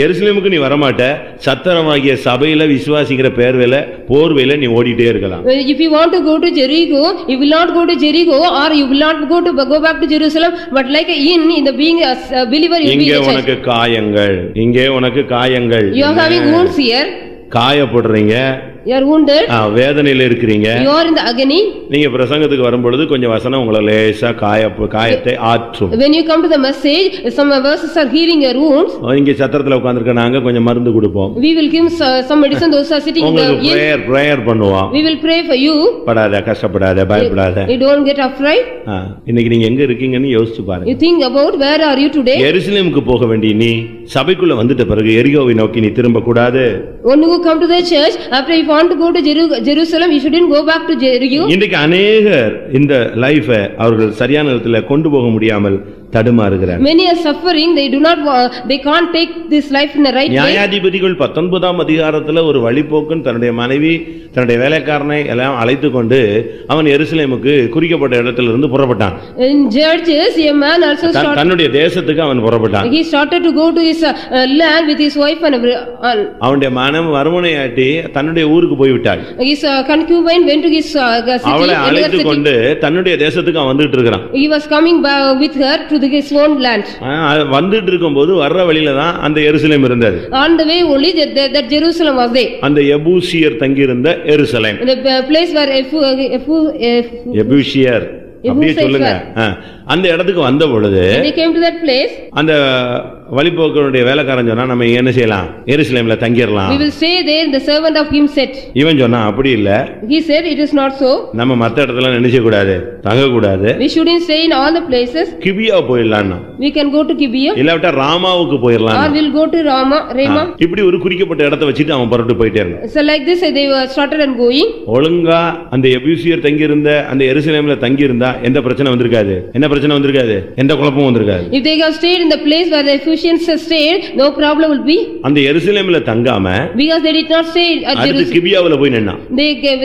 எருசலேமுக்கு நீ வர மாட்ட. சத்திரமாகிய சபையில விசுவாசிக்கிற பேர்வேல போர்வேல நீ ஓடிட்டே இருக்கலாம். If you want to go to Jericho, you will not go to Jericho, or you will not go back to Jerusalem, but like in the being a believer you will be in the church. இங்கே உனக்கு காயங்கள், இங்கே உனக்கு காயங்கள். You are having wounds here. காயப்படுறீங்க, you are wounded, வேதனையில இருக்கீங்க, you are in the agony. நீங்க பிரசங்கத்துக்கு வரும்பொழுது கொஞ்சம் வசனம் உங்களை லேசா காயத்தை ஆற்றும். When you come to the message, some verses are healing your wounds. இங்க சத்திரத்துல உட்கார்ந்திருக்க நாங்க கொஞ்சம் மருந்து கொடுப்போம். We will give some medicine those are sitting in. prayer பண்ணுவோம். We will pray for you. படாத, கஷ்டப்படாத, பயப்படாத. You don't get afraid. இன்னைக்கு நீங்க எங்க இருக்கீங்கன்னு யோசிச்சு பாருங்க. You think about where are you today? எருசலேமுக்கு போக வேண்டிய நீ சபைக்குள்ள வந்துட்ட பிறகு எரிகோவை நோக்கி நீ திரும்ப கூடாது. When you come to the church, after you want to go to Jerusalem, you shouldn't go back to Jericho. இன்றைக்கு அநேகர் இந்த லைஃபை அவர்கள் சரியான விதத்துல கொண்டு போக முடியாமல் தடுமாறுகிறார்கள். Many are suffering, they can't take this life in the right way. நியாயாதிபதிகள் 19ஆம் அதிகாரத்துல ஒரு வழிபோக்கன் தன்னுடைய மனைவி தன்னுடைய வேலைக்காரனை எல்லாம் அழைத்து கொண்டு அவன் எருசலேமுக்கு குறிக்கப்பட்ட இடத்துல இருந்து புறப்பட்டான். In Judges, a man also started, தன்னுடைய தேசத்துக்கு அவன் புறப்பட்டான். He started to go to his land with his wife and அவனுடைய மனம் வருமனையாட்டி தன்னுடைய ஊருக்கு போய் விட்டாள். His concubine went to his city. அவளை அழைத்து கொண்டு தன்னுடைய தேசத்துக்கு அவன் வந்துட்டு இருக்கிறான். He was coming with her to his own land. வந்துட்டு இருக்கும்போது வர்ற வழியில தான் அந்த எருசலேம் இருந்தது. On the way only that Jerusalem was there. அந்த எபூசியர் தங்கியிருந்த எருசலேம். The place where எபூசியர் அப்படியே சொல்லுங்க. அந்த இடத்துக்கு வந்த பொழுது they came to that place. அந்த வழிபோக்கனுடைய வேலைக்காரன் சொன்னா நம்ம என்ன செய்யலாம்? எருசலேம்ல தங்கிரலாம். We will stay there. The servant of him said. இவன் சொன்னா அப்படி இல்ல. He said it is not so. நம்ம மத்த இடத்துல நினைச்ச கூடாது, தங்க கூடாது. We shouldn't stay in all the places. கிபியா போயிடலாம். We can go to Gibeah. இல்லட்டா ராமாவுக்கு போயிரலாம். Or we'll go to Rama. இப்படி ஒரு குறிக்கப்பட்ட இடத்தை வச்சிட்டு அவன் புறப்பட்டு போயிட்டே இருந்தான். So like this they were started and going. ஒழுங்கா அந்த எபூசியர் தங்கியிருந்த அந்த எருசலேம்ல தங்கியிருந்தா எந்த பிரச்சனை வந்திருக்காது. என்ன பிரச்சனை வந்திருக்காது? எந்த குழப்பமும் வந்திருக்காது. If they have stayed in the place where the Ephesians stayed, no problem will be. அந்த எருசலேம்ல தங்காம because they did not stay at Jerusalem. கிபியாவுல போய் நின்னான்.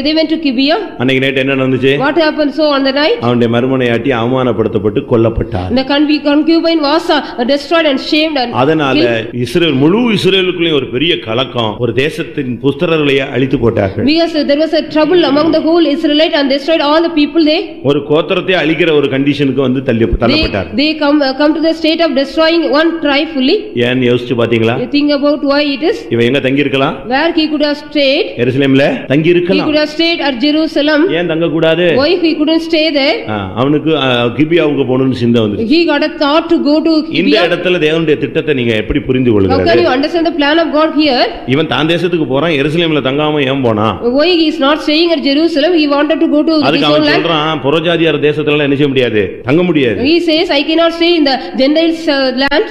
They went to Gibeah. அன்னைக்கு நைட் என்ன நடந்துச்சு? What happened so on the night? அவனுடைய மறுமனையாட்டி அவமானப்படுத்தப்பட்டு கொல்லப்பட்டார். The concubine was destroyed and shamed and அதனால இஸ்ரவேல் முழு இஸ்ரவேலுக்குள்ளே ஒரு பெரிய கலக்கம், ஒரு தேசத்தின் புஸ்தகங்களை அழித்து போட்டார்கள். Because there was a trouble among the whole Israelite and destroyed all the people there. ஒரு கோத்திரத்தை அழிக்கிற ஒரு கண்டிஷனுக்கு வந்து தள்ளப்பட்டார். They come to the state of destroying one tribe fully. ஏன் யோசிச்சு பாத்தீங்களா? You think about why it is? இவன் எங்க தங்கி இருக்கலாம்? Where he could have stayed? எருசலேம்ல தங்கி இருக்கலாம். He could have stayed at Jerusalem. ஏன் தங்க கூடாது? Why he couldn't stay there? அவனுக்கு கிபியாவுக்கு போகணும்னு சிந்தை வந்துச்சு. He got a thought to go to Gibeah. இந்த இடத்துல தேவனுடைய திட்டத்தை நீங்க எப்படி புரிந்து கொள்கிறீர்கள்? How can you understand the plan of God here? இவன் தான் தேசத்துக்கு போறான், எருசலேம்ல தங்காம ஏன் போனா? Why he is not staying at Jerusalem? He wanted to go to his own land. அதுக்கு அவன் சொல்றான் புறஜாதியார் தேசத்துல என்ன செய்ய முடியாது, தங்க முடியாது. He says I cannot stay in the Gentiles land.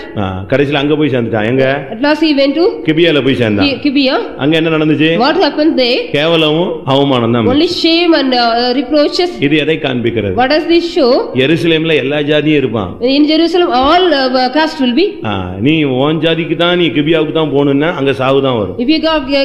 கடைசில அங்க போய் சேர்ந்துட்டான். எங்க? At last he went to கிபியால போய் சேர்ந்தான். Gibeah. அங்க என்ன நடந்துச்சு? What happened there? கேவலமும் அவமானம் தான். Only shame and reproaches. இது எதை காண்பிக்கிறது? What does this show? எருசலேம்ல எல்லா ஜாதியும் இருப்பான். In Jerusalem all caste will be. நீ உன் ஜாதிக்கு தான் நீ கிபியாவுக்கு தான் போணும்னா அங்க சாவு தான் வரும். If you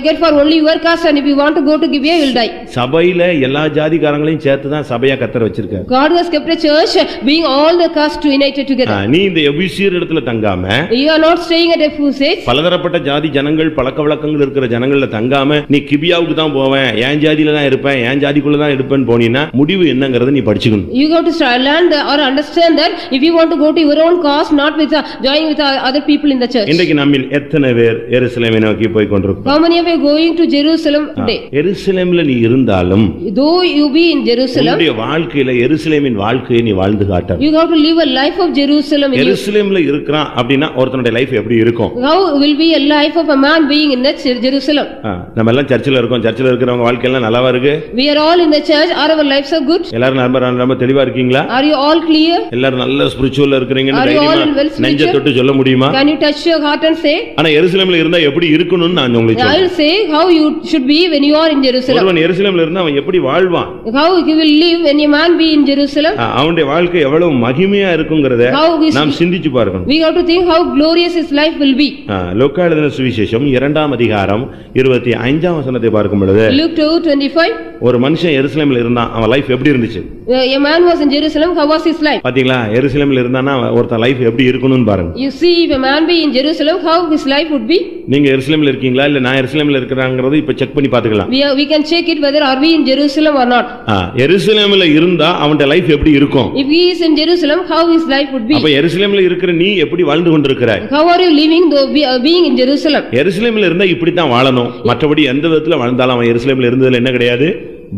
get for only your caste and if you want to go to Gibeah you will die. சபையில எல்லா ஜாதிகாரங்களையும் சேர்த்து தான் சபையா கர்த்தர் வச்சிருக்கார். God has kept a church being all the caste united together. நீ இந்த எபூசியர் இடத்துல தங்காம, you are not staying at Ephesus. பலதரப்பட்ட ஜாதி ஜனங்கள் பழக்கவழக்கங்கள் இருக்கிற ஜனங்கள்ல தங்காம நீ கிபியாவுக்கு தான் போவேன், என் ஜாதியில தான் இருப்பேன், என் ஜாதிக்குள்ள தான் இருப்பேன்னு போனீனா முடிவு என்னங்கறது நீ படிச்சுக்கணும். You got to learn or understand that if you want to go to your own caste, not with joining with other people in the church. இன்றைக்கு நம்மில் எத்தனை பேர் எருசலேமை நோக்கி போய் கொண்டிருக்கிறோம்? How many of you going to Jerusalem today? எருசலேம்ல நீ இருந்தாலும், though you be in Jerusalem, உன்னுடைய வாழ்க்கையில எருசலேமின் வாழ்க்கையை நீ வாழ்ந்து காட்டணும். You have to live a life of Jerusalem. எருசலேம்ல இருக்கறான் அப்படினா ஒருத்தனுடைய லைஃப் எப்படி இருக்கும்? How will be a life of a man being in that Jerusalem? நம்ம எல்லாம் சர்ச்சில் இருக்கோம். சர்ச்சில் இருக்கிறவங்க வாழ்க்கை எல்லாம் நல்லாவா இருக்கு? We are all in the church. Are our lives are good? எல்லாரும் ரொம்ப தெளிவா இருக்கீங்களா? Are you all clear? எல்லாரும் நல்ல ஸ்பிரிச்சுவலா இருக்கீங்கன்னு Are you all in well நெஞ்ச spiritual? தொட்டு சொல்ல முடியுமா? Can you touch your heart and say? ஆனா எருசலேம்ல இருந்தா எப்படி இருக்கணும்னு நான் உங்களுக்கு I சொல்றேன். will say how you should be when you are in Jerusalem. ஒருவன் எருசலேம்ல இருந்தா அவன் எப்படி வாழ்வான்? How he will live when a man be in Jerusalem? அவனுடைய வாழ்க்கை எவ்வளவு மகிமையா இருக்குங்கிறத நாம் சிந்திச்சு பார்க்கணும். We have to think how glorious his life will be. லூக்கா எழுதின சுவிசேஷம் 2ஆம் அதிகாரம் 25ஆம் வசனத்தை பார்க்கும் பொழுது Luke 2:25. ஒரு மனுஷன் எருசலேம்ல இருந்தான். அவன் லைஃப் எப்படி இருந்துச்சு? A man was in Jerusalem. How was his life? பாத்தீங்களா? எருசலேம்ல இருந்தானா ஒருத்தன் லைஃப் எப்படி இருக்கணும்னு பாருங்க. You see, if a man be in Jerusalem, how his life would be? நீங்க எருசலேம்ல இருக்கீங்களா இல்ல நான் எருசலேம்ல இருக்கறாங்கறது இப்ப செக் பண்ணி பாத்துக்கலாம். We can check it whether are we in Jerusalem or not. எருசலேம்ல இருந்தா அவனுடைய லைஃப் எப்படி இருக்கும்? If he is in Jerusalem, how his life would be? அப்ப எருசலேம்ல இருக்கிற நீ எப்படி வாழ்ந்து கொண்டிருக்கிறாய்? How are you living though being in Jerusalem? எருசலேம்ல இருந்தா இப்படி தான் வாழணும். மற்றபடி எந்த விதத்துல வாழ்ந்தாலும் அவன் எருசலேம்ல இருந்ததுல என்ன கிடையாது?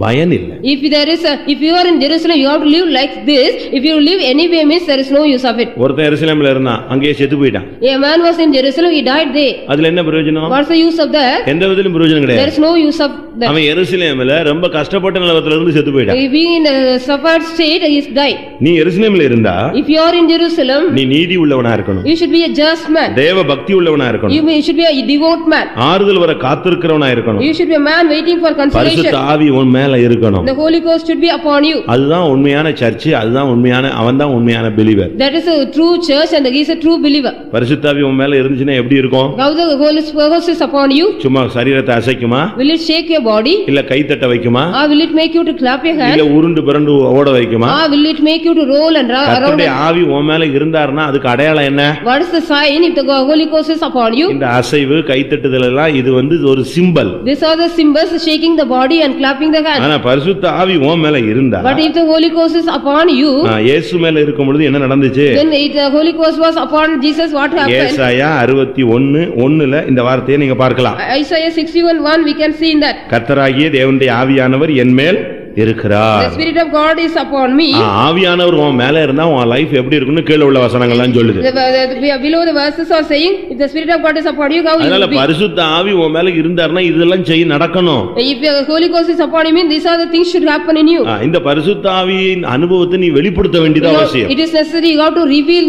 பயன் இல்ல. If you are in Jerusalem, you have to live like this. If you live anywhere means there is no use of it. ஒருத்தன் எருசலேம்ல இருந்தான், அங்கேயே செத்து போயிட்டான். A man was in Jerusalem, he died there. அதுல என்ன பிரயோஜனம்? What's the use of that? எந்த விதத்திலும் பிரயோஜனம் கிடையாது. There is no use of that. அவன் எருசலேம்ல ரொம்ப கஷ்டப்பட்ட நிலவரத்துல இருந்து செத்து போயிட்டான். If being in a suffered state, he is died. நீ எருசலேம்ல இருந்தா If you are in Jerusalem, நீ நீதி உள்ளவனா இருக்கணும். you should be a just man. தேவ பக்தி உள்ளவனா இருக்கணும். You should be a devout man. ஆறுதல் வர காத்திருக்கிறவனா இருக்கணும். You should be a man waiting for consolation. பரிசுத்த ஆவி உன் மேல இருக்கணும். The Holy Ghost should be upon you. அதுதான் உண்மையான சர்ச். அதுதான் உண்மையான அவன்தான் உண்மையான believer. That is a true church and he is a true believer. பரிசுத்த ஆவி உன் மேல இருந்துச்சுனா எப்படி இருக்கும்? How the Holy Ghost is upon you? சும்மா சரீரத்தை அசைக்குமா? Will it shake your body? இல்ல கை தட்ட வைக்குமா? Or will it make you to clap your hands? இல்ல உருண்டு புரண்டு ஓட வைக்குமா? Or will it make you to roll and around? கர்த்தருடைய ஆவி உன் மேல இருந்தார்னா அதுக்கு அடையாளம் என்ன? What is the sign if the Holy Ghost is upon you? இந்த அசைவு கை தட்டுதல் எல்லாம் இது ஒரு symbol. These are the symbols, shaking the body and clapping the hands. ஆனா பரிசுத்த ஆவி உன் மேல இருந்தா But if the Holy Ghost is upon you, இயேசு மேல இருக்கும் பொழுது என்ன நடந்துச்சு? when the Holy Ghost was upon Jesus, what happened? ஏசாயா 61:1ல இந்த வார்த்தையை நீங்க பார்க்கலாம். Isaiah 61:1 we can see in that. கர்த்தராகிய தேவனுடைய ஆவியானவர் என் மேல் இருக்கிறார். The Spirit of God is upon me. ஆவியானவர் உன் மேல இருந்தா உன் லைஃப் எப்படி இருக்குன்னு கீழ உள்ள வசனங்கள் எல்லாம் சொல்லுது. Below the verses are saying if the Spirit of God is upon you, how you will be. அதனால பரிசுத்த ஆவி உன் மேல இருந்தார்னா இதெல்லாம் செய்ய நடக்கணும். If the Holy Ghost is upon you, these are the things should happen in you. இந்த பரிசுத்த ஆவியின் அனுபவத்தை நீ வெளிப்படுத்த வேண்டியது அவசியம். It is necessary you have to reveal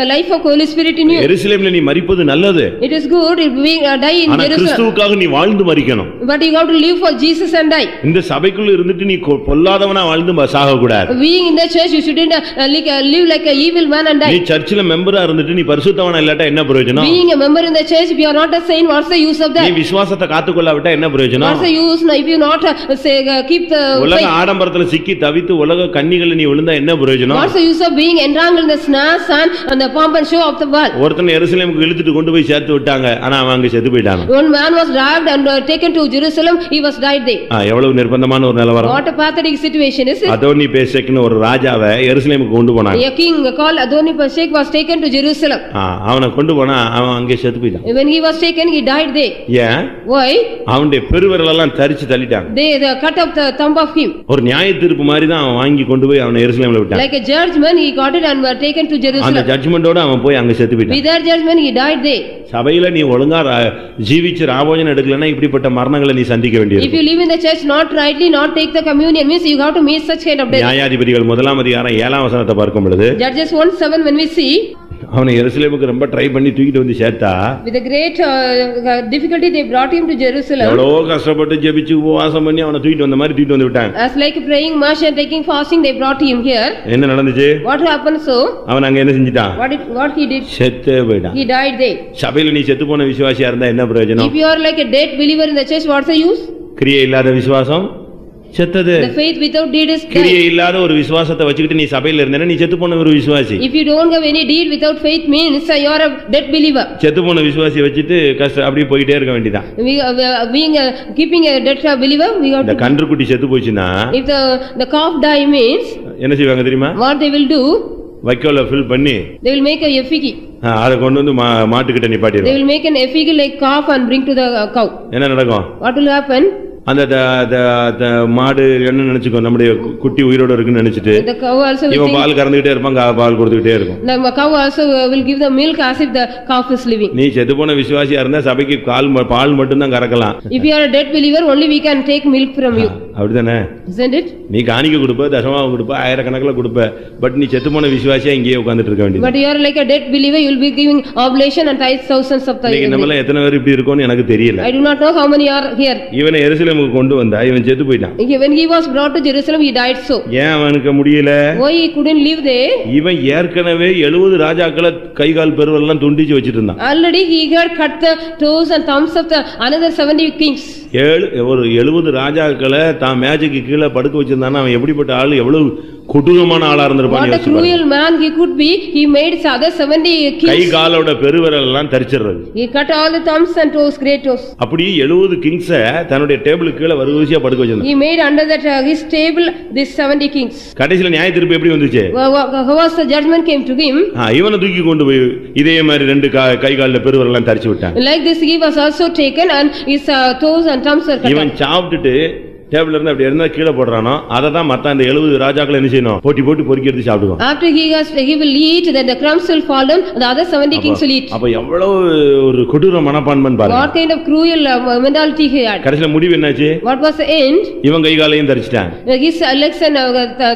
the life of Holy Spirit in you. எருசலேம்ல நீ மரிப்பது நல்லது. It is good if we die in ஆனா Jerusalem. கிறிஸ்துவுக்காக நீ வாழ்ந்து மரிக்கணும். But you have to live for Jesus and die. இந்த சபைக்குள்ள இருந்துட்டு நீ பொல்லாதவனா வாழ்ந்து சாக கூடாது. Being in the church you shouldn't live like a evil man and die. நீ சர்ச்சில மெம்பரா இருந்துட்டு நீ பரிசுத்தவனா இல்லாட்டா என்ன பிரயோஜனம்? Being a member in the church if you are not a saint, what's the use of that? நீ விசுவாசத்தை காத்துக்கொள்ளாவிட்டா என்ன பிரயோஜனம்? What's the use if you not keep the உலக ஆடம்பரத்துல சிக்கி தவித்து உலக கன்னிகளை நீ விழுந்தா என்ன பிரயோஜனம்? What's the use of being entangled in the snares and the pomp and show of the world? ஒருத்தன் எருசலேமுக்கு இழுத்துட்டு கொண்டு போய் சேர்த்து விட்டாங்க. ஆனா அவன் அங்க செத்து போயிட்டான். One man was dragged and taken to Jerusalem, he was died there. எவ்வளவு நிர்பந்தமான ஒரு நிலவரம். What a pathetic situation is it? அதோனி பேசேக்னு ஒரு ராஜாவை எருசலேமுக்கு கொண்டு போனாங்க. A king called Adoni-Bezek was taken to Jerusalem. அவனை கொண்டு போனா அவன் அங்கே செத்து போயிட்டான். When he was taken he died there. ஏன்? Why? அவனுடைய பெருவிரல் எல்லாம் தரிச்சு தள்ளிட்டாங்க. They cut up the thumb of him. ஒரு நியாய தீர்ப்பு மாதிரி தான் அவன் வாங்கி கொண்டு போய் அவனை எருசலேம்ல விட்டான். Like a judgment he got it and were taken to Jerusalem. அந்த ஜட்ஜ்மெண்டோட அவன் போய் அங்க செத்து போயிட்டான். With that judgment he died there. சபையில நீ ஒழுங்கா ஜீவிச்சு ராபோஜனம் எடுக்கலன்னா இப்படிப்பட்ட மரணங்களை நீ சந்திக்க வேண்டியது. If you live in the church not rightly, not take the communion, means you have to meet such kind of death. நியாயாதிபதிகள் 1ஆம் அதிகாரம் 7ஆம் வசனத்தை பார்க்கும் பொழுது Judges 1:7 when we see அவனை எருசலேமுக்கு ரொம்ப ட்ரை பண்ணி தூக்கிட்டு வந்து சேர்த்தா with a great difficulty they brought him to Jerusalem. எவ்வளவோ கஷ்டப்பட்டு ஜெபிச்சு உபவாசம் பண்ணி அவனை தூக்கிட்டு வந்த மாதிரி தூக்கிட்டு வந்து விட்டாங்க. As like praying much and taking fasting they brought him here. என்ன நடந்துச்சு? What happened so? அவன் அங்க என்ன செஞ்சிட்டான்? What he did? செத்தே போயிட்டான். He died there. சபையில நீ செத்து போன விசுவாசியா இருந்தா என்ன பிரயோஜனம்? If you are like a dead believer in the church, what's the use? கிரியை இல்லாத விசுவாசம் செத்தது. The faith without deed is dead. கிரியை இல்லாத ஒரு விசுவாசத்தை வச்சுக்கிட்டு நீ சபையில இருந்தேன்னா நீ செத்து போன ஒரு விசுவாசி. If you don't have any deed without faith means you are a dead believer. செத்து போன விசுவாசியை வச்சிட்டு கஷ்டம் அப்படியே போயிட்டே இருக்க வேண்டியதான். Being keeping a dead believer we have இந்த கன்றுக்குட்டி செத்து போச்சுன்னா if the calf die means என்ன செய்வாங்க தெரியுமா? what they will do? வைக்கோல ஃபில் பண்ணி They will make a effigy. அதை கொண்டு வந்து மாட்டுக்கிட்ட They நிப்பாட்டிடுவாங்க. will make an effigy like calf and bring to the cow. என்ன நடக்கும்? What will happen? அந்த மாடு என்ன நினைச்சுக்கோ நம்முடைய குட்டி உயிரோட இருக்குன்னு நினைச்சிட்டு The cow also will இவன் think, பால் கறந்துகிட்டே இருப்பான் பால் கொடுத்துக்கிட்டே இருக்கும். the cow also will give the milk as if the calf is living. நீ செத்து போன விசுவாசியா இருந்தா சபைக்கு பால் மட்டும் தான் கறக்கலாம். If you are a dead believer, only we can take milk from you. அப்படிதானே? Isn't it? நீ காணிக்க கொடுப்ப, தசமாவும் கொடுப்ப, ஆயிரக்கணக்கில் கொடுப்ப, பட் நீ செத்து போன விசுவாசியா இங்கேயே உட்கார்ந்துட்டு இருக்க வேண்டியது. But you are like a dead believer, you will be giving oblation and tithes thousands of tithes. நம்மள எத்தனை பேர் இப்படி இருக்கோம்னு எனக்கு தெரியல. I do not know how many are here. இவனை எருசலேமுக்கு கொண்டு வந்தா இவன் செத்து போயிட்டான். When he was brought to Jerusalem, he died so. ஏன் அவனுக்கு முடியல? Why he couldn't live there? இவன் ஏற்கனவே 70 ராஜாக்களை கைகால் பெருவெல்லாம் துண்டிச்சு வச்சிட்டு இருந்தான். Already he had cut the toes and thumbs of the another 70 kings. ஒரு 70 ராஜாக்களை தான் மேஜைக்கு கீழே படுக்க வச்சிருந்தானா அவன் எப்படிப்பட்ட ஆளு, எவ்வளவு கொடூரமான ஆளா இருந்திருப்பான். What a cruel man he could be. He made other 70 kings. கை காலோட பெருவிரல் எல்லாம் தரிச்சிடுறது. He cut all the thumbs and toes, great toes. அப்படி 70 கிங்ஸ தன்னுடைய டேபிளுக்கு கீழே வரிசையா படுக்க வச்சிருந்தான். He made under that his table this 70 kings. கடைசில நியாய தீர்ப்பு எப்படி வந்துச்சு? How was the judgment came to him? இவனை தூக்கி கொண்டு போய் இதே மாதிரி 2 கை கால்ல பெருவிரல் எல்லாம் தரிச்சு விட்டான். Like this he was also taken and his toes and thumbs were cut. இவன் சாப்பிட்டுட்டு டேபிள்ல இருந்து அப்படி இருந்தா கீழே போடுறானோ அதை தான் மத்த அந்த 70 ராஜாக்கள் என்ன செய்யணும், போட்டி பொறுக்கி எடுத்து சாப்பிடுவான். After he will eat, then the crumbs will fall down, the other 70 kings will eat. அப்ப எவ்வளவு ஒரு கொடூர மனப்பான்மை பாருங்க. What kind of cruel mentality he had. கடைசில முடிவு என்னாச்சு? What was the end? இவன் கை காலையும் தரிச்சிட்டான். His legs and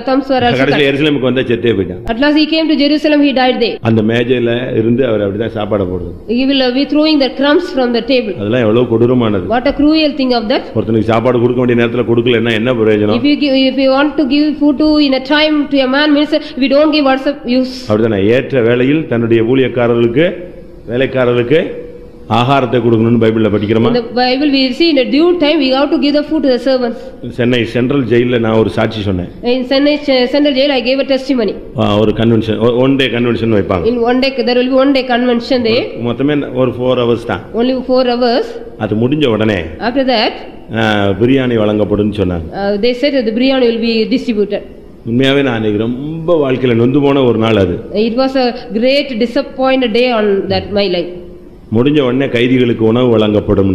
thumbs were also cut. கடைசில எருசலேமுக்கு வந்தா செத்தே போயிட்டான். At last he came to Jerusalem, he died there. அந்த மேஜையில இருந்து அவர் அப்படிதான் சாப்பாடு போடுறது. He will be throwing the crumbs from the table. அதெல்லாம் எவ்வளவு கொடூரமானது. What a cruel thing of that. ஒருத்தனுக்கு சாப்பாடு கொடுக்க வேண்டிய நேரத்துல கொடுக்கலன்னா என்ன பிரயோஜனம்? If you want to give food to in a time to a man, means if you don't give, what's the use? அப்படிதானே? ஏற்ற வேளையில் தன்னுடைய ஊழியக்காரர்களுக்கு வேலைக்காரர்களுக்கு ஆகாரத்தை கொடுக்கணும்னு பைபிள்ல படிக்கிறோமா? In the Bible we see in a due time we have to give the food to the servants. Chennai central ஜெயில்ல நான் ஒரு சாட்சி சொன்னேன். In Central Jail I gave a testimony. ஒரு கன்வென்ஷன், ஒன் டே கன்வென்ஷன் வைப்பாங்க. In one day there will be one day convention there. மொத்தமே ஒரு 4 hours தான். Only 4 hours. அது முடிஞ்ச உடனே After that பிரியாணி வழங்கப்படும்னு சொன்னாங்க. They said that the biryani will be distributed. உண்மையாவே நான் அன்னைக்கு ரொம்ப வாழ்க்கையில நொந்து போன ஒரு நாள் அது. It was a great disappointed day on that my life. முடிஞ்ச உடனே கைதிகளுக்கு உணவு வழங்கப்படும்.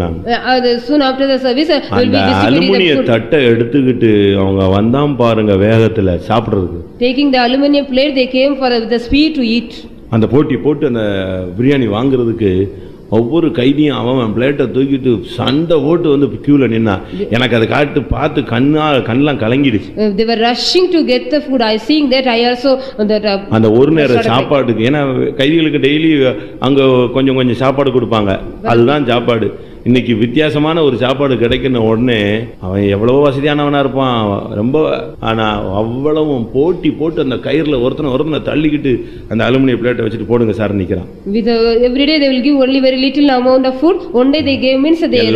Soon after the service will be distributed. அலுமினிய தட்டை எடுத்துக்கிட்டு அவங்க வந்தாம் பாருங்க வேகத்துல சாப்பிடுறதுக்கு. Taking the aluminum plate they came for the speed to eat. அந்த போட்டி போட்டு அந்த பிரியாணி வாங்குறதுக்கு ஒவ்வொரு கைதியும் அவன் பிளேட்டை தூக்கிட்டு சண்டை ஓட்டு வந்து கியூல நின்னா. எனக்கு அதை காட்டு பார்த்து கண்ணெல்லாம் கலங்கிடுச்சு. They were rushing to get the food. I seeing that I also அந்த ஒரு நேர சாப்பாட்டுக்கு, ஏன்னா கைதிகளுக்கு டெய்லி அங்க கொஞ்சம் கொஞ்சம் சாப்பாடு கொடுப்பாங்க, அதுதான் சாப்பாடு. இன்னைக்கு வித்தியாசமான ஒரு சாப்பாடு கிடைக்கிற உடனே அவன் எவ்வளவோ வசதியானவனா இருப்பான் ரொம்ப, ஆனா அவ்வளவும் போட்டி போட்டு அந்த கயிறுல ஒருத்தனை தள்ளிக்கிட்டு அந்த அலுமினிய பிளேட்டை வச்சுட்டு போடுங்க சார் நிக்கிறான். With every day they will give only very little amount of food. One day they gave means they